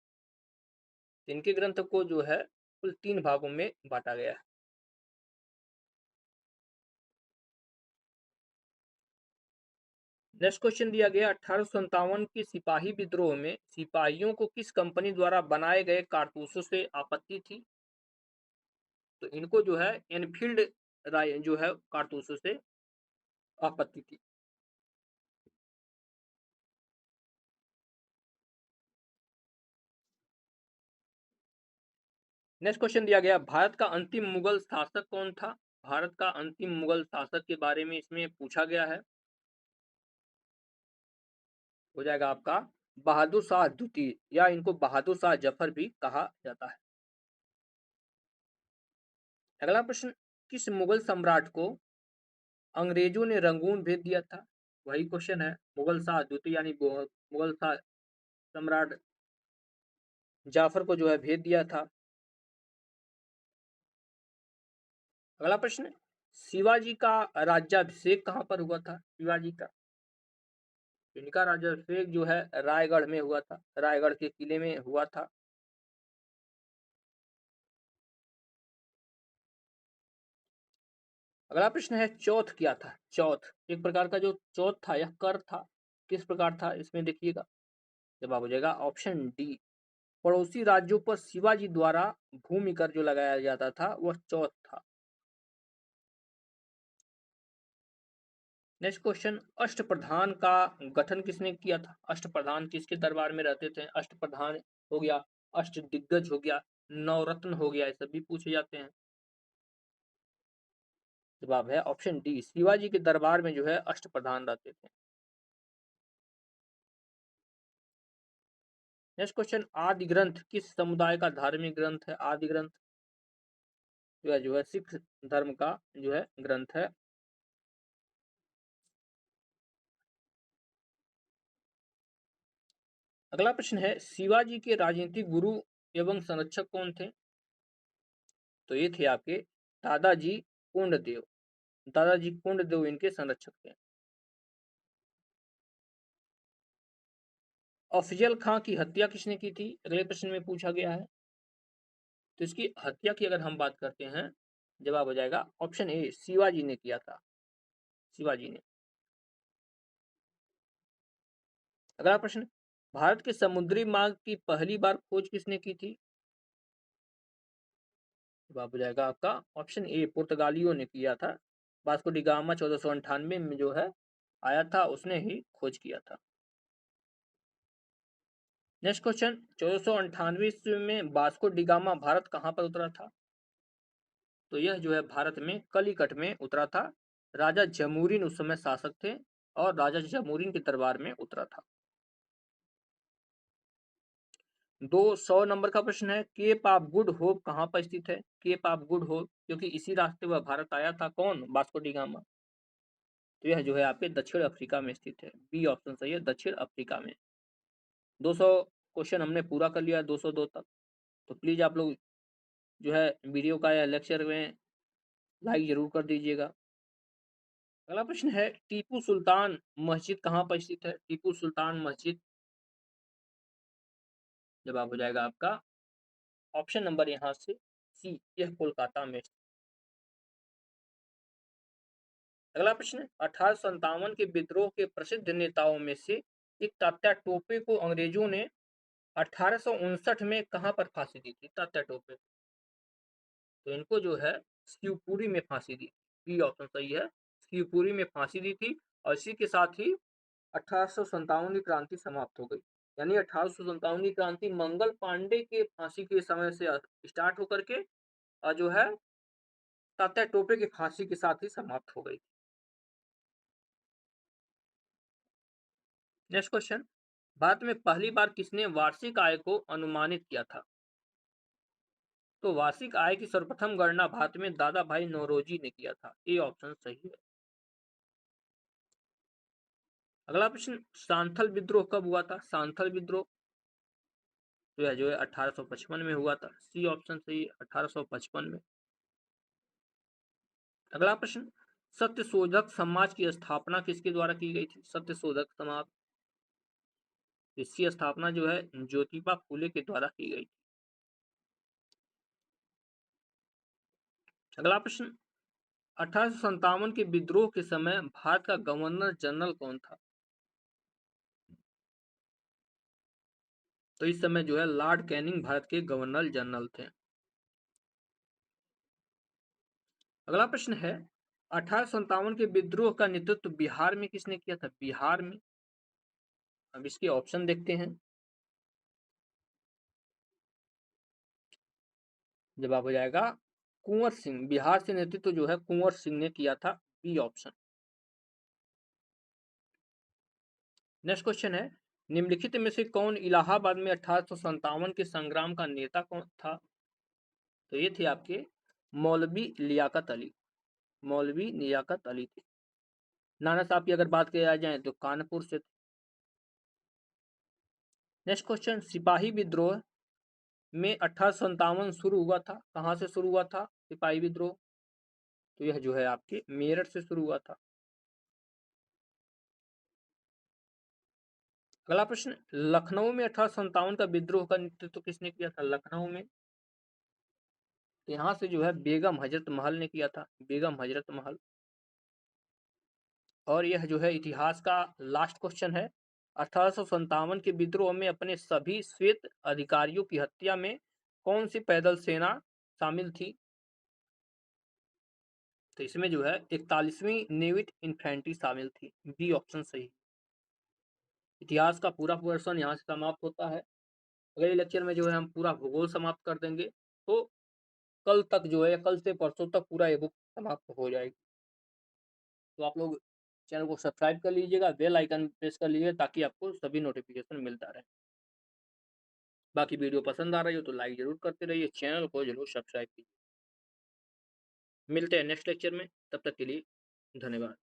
इनके ग्रंथ को जो है कुल 3 भागों में बांटा गया है। नेक्स्ट क्वेश्चन दिया गया, 1857 के सिपाही विद्रोह में सिपाहियों को किस कंपनी द्वारा बनाए गए कारतूसों से आपत्ति थी? तो इनको जो है एनफील्ड जो है कारतूसों से आपत्ति थी। नेक्स्ट क्वेश्चन दिया गया, भारत का अंतिम मुगल शासक कौन था? भारत का अंतिम मुगल शासक के बारे में इसमें पूछा गया है। हो जाएगा आपका बहादुर शाह द्वितीय, या इनको बहादुर शाह जफर भी कहा जाता है। अगला प्रश्न, किस मुगल सम्राट को अंग्रेजों ने रंगून भेज दिया था? वही क्वेश्चन है, मुगल शाह द्वितीय यानी मुगल शाह सम्राट जाफर को जो है भेज दिया था। अगला प्रश्न, शिवाजी का राज्याभिषेक कहां पर हुआ था? शिवाजी का, इनका राज्याभिषेक जो है रायगढ़ में हुआ था, रायगढ़ के किले में हुआ था। अगला प्रश्न है, चौथ क्या था? चौथ एक प्रकार का जो चौथ था यह कर था, किस प्रकार था इसमें देखिएगा। जवाब हो जाएगा ऑप्शन डी, पड़ोसी राज्यों पर शिवाजी द्वारा भूमि कर जो लगाया जाता था वह चौथ था। नेक्स्ट क्वेश्चन, अष्टप्रधान का गठन किसने किया था? अष्टप्रधान किसके दरबार में रहते थे? अष्टप्रधान हो गया, अष्ट दिग्गज हो गया, नवरत्न हो गया, ये सभी पूछे जाते हैं। जवाब है ऑप्शन डी, शिवाजी के दरबार में जो है अष्टप्रधान रहते थे। नेक्स्ट क्वेश्चन, आदि ग्रंथ किस समुदाय का धार्मिक ग्रंथ है? आदि ग्रंथ जो है सिख धर्म का जो है ग्रंथ है। अगला प्रश्न है, शिवाजी के राजनीतिक गुरु एवं संरक्षक कौन थे? तो ये थे आपके दादाजी कोंडदेव, दादाजी कोंडदेव इनके संरक्षक थे। अफजल खां की हत्या किसने की थी? अगले प्रश्न में पूछा गया है। तो इसकी हत्या की अगर हम बात करते हैं, जवाब हो जाएगा ऑप्शन ए, शिवाजी ने किया था, शिवाजी ने। अगला प्रश्न, भारत के समुद्री मार्ग की पहली बार खोज किसने की थी? जवाब हो जाएगा आपका ऑप्शन ए, पुर्तगालियों ने किया था। वास्को डी गामा 1498 में जो है आया था, उसने ही खोज किया था। नेक्स्ट क्वेश्चन, 1498 ईस्वी में वास्को डी गामा भारत कहां पर उतरा था? तो यह जो है भारत में कलिकट में उतरा था। राजा जमूरिन उस समय शासक थे और राजा जमूरिन के दरबार में उतरा था। 200 नंबर का प्रश्न है, केप ऑफ गुड होप कहाँ पर स्थित है? केप ऑफ गुड होप, क्योंकि इसी रास्ते वह भारत आया था, कौन? Vasco D gamma. तो यह जो है आपके दक्षिण अफ्रीका में स्थित है। बी ऑप्शन सही है, दक्षिण अफ्रीका में। 200 क्वेश्चन हमने पूरा कर लिया 202 तक। तो प्लीज आप लोग जो है वीडियो का या लेक्चर में लाइक जरूर कर दीजिएगा। अगला प्रश्न है, टीपू सुल्तान मस्जिद कहाँ पर स्थित है? टीपू सुल्तान मस्जिद, जवाब हो जाएगा आपका ऑप्शन नंबर यहाँ से सी, यह कोलकाता में। अगला प्रश्न, 1857 के विद्रोह के प्रसिद्ध नेताओं में से एक तात्या टोपे को अंग्रेजों ने 1859 में कहां पर फांसी दी थी? तात्या टोपे, तो इनको जो है शिवपुरी में फांसी दी। बी ऑप्शन सही है, शिवपुरी में फांसी दी थी। और इसी के साथ ही 1857 की क्रांति समाप्त हो गई। यानी 1857 की क्रांति मंगल पांडे के फांसी के समय से स्टार्ट होकर के और जो है तात्या टोपे की फांसी के साथ ही समाप्त हो गई। नेक्स्ट क्वेश्चन, भारत में पहली बार किसने वार्षिक आय को अनुमानित किया था? तो वार्षिक आय की सर्वप्रथम गणना भारत में दादा भाई नौरोजी ने किया था। ए ऑप्शन सही है। अगला प्रश्न, सांथल विद्रोह कब हुआ था? सांथल विद्रोह जो है 1855 में हुआ था। सी ऑप्शन सही है, 1855 में। अगला प्रश्न, सत्यशोधक समाज की स्थापना किसके द्वारा की गई थी? सत्यशोधक समाज, इसकी स्थापना जो है ज्योतिबा फूले के द्वारा की गई थी। अगला प्रश्न, 1857 के विद्रोह के समय भारत का गवर्नर जनरल कौन था? तो इस समय जो है लॉर्ड कैनिंग भारत के गवर्नर जनरल थे। अगला प्रश्न है, 1857 के विद्रोह का नेतृत्व बिहार में किसने किया था? बिहार में, अब इसके ऑप्शन देखते हैं। जवाब हो जाएगा कुंवर सिंह। बिहार से नेतृत्व जो है कुंवर सिंह ने किया था। B option. नेक्स्ट क्वेश्चन है, निम्नलिखित में से कौन इलाहाबाद में 1857 के संग्राम का नेता कौन था? तो ये थे आपके मौलवी लियाकत अली। मौलवी लियाकत अली थे। नाना साहब की अगर बात किया जाए तो कानपुर से थे। नेक्स्ट क्वेश्चन, सिपाही विद्रोह में 1857 शुरू हुआ था, कहां से शुरू हुआ था सिपाही विद्रोह? तो यह जो है आपके मेरठ से शुरू हुआ था। अगला प्रश्न, लखनऊ में 1857 का विद्रोह का नेतृत्व किसने किया था? लखनऊ में, तो यहाँ से जो है बेगम हजरत महल ने किया था। बेगम हजरत महल। और यह जो है इतिहास का लास्ट क्वेश्चन है, 1857 के विद्रोह में अपने सभी श्वेत अधिकारियों की हत्या में कौन सी पैदल सेना शामिल थी? तो इसमें जो है 41वीं नेविट इन्फेंट्री शामिल थी। बी ऑप्शन सही। इतिहास का पूरा पोर्शन यहाँ से समाप्त होता है। अगले लेक्चर में जो है हम पूरा भूगोल समाप्त कर देंगे। तो कल तक जो है, कल से परसों तक पूरा ये बुक समाप्त हो जाएगी। तो आप लोग चैनल को सब्सक्राइब कर लीजिएगा, बेल आइकन प्रेस कर लीजिए ताकि आपको सभी नोटिफिकेशन मिलता रहे। बाकी वीडियो पसंद आ रही हो तो लाइक जरूर करते रहिए, चैनल को जरूर सब्सक्राइब कीजिए। मिलते हैं नेक्स्ट लेक्चर में, तब तक के लिए धन्यवाद।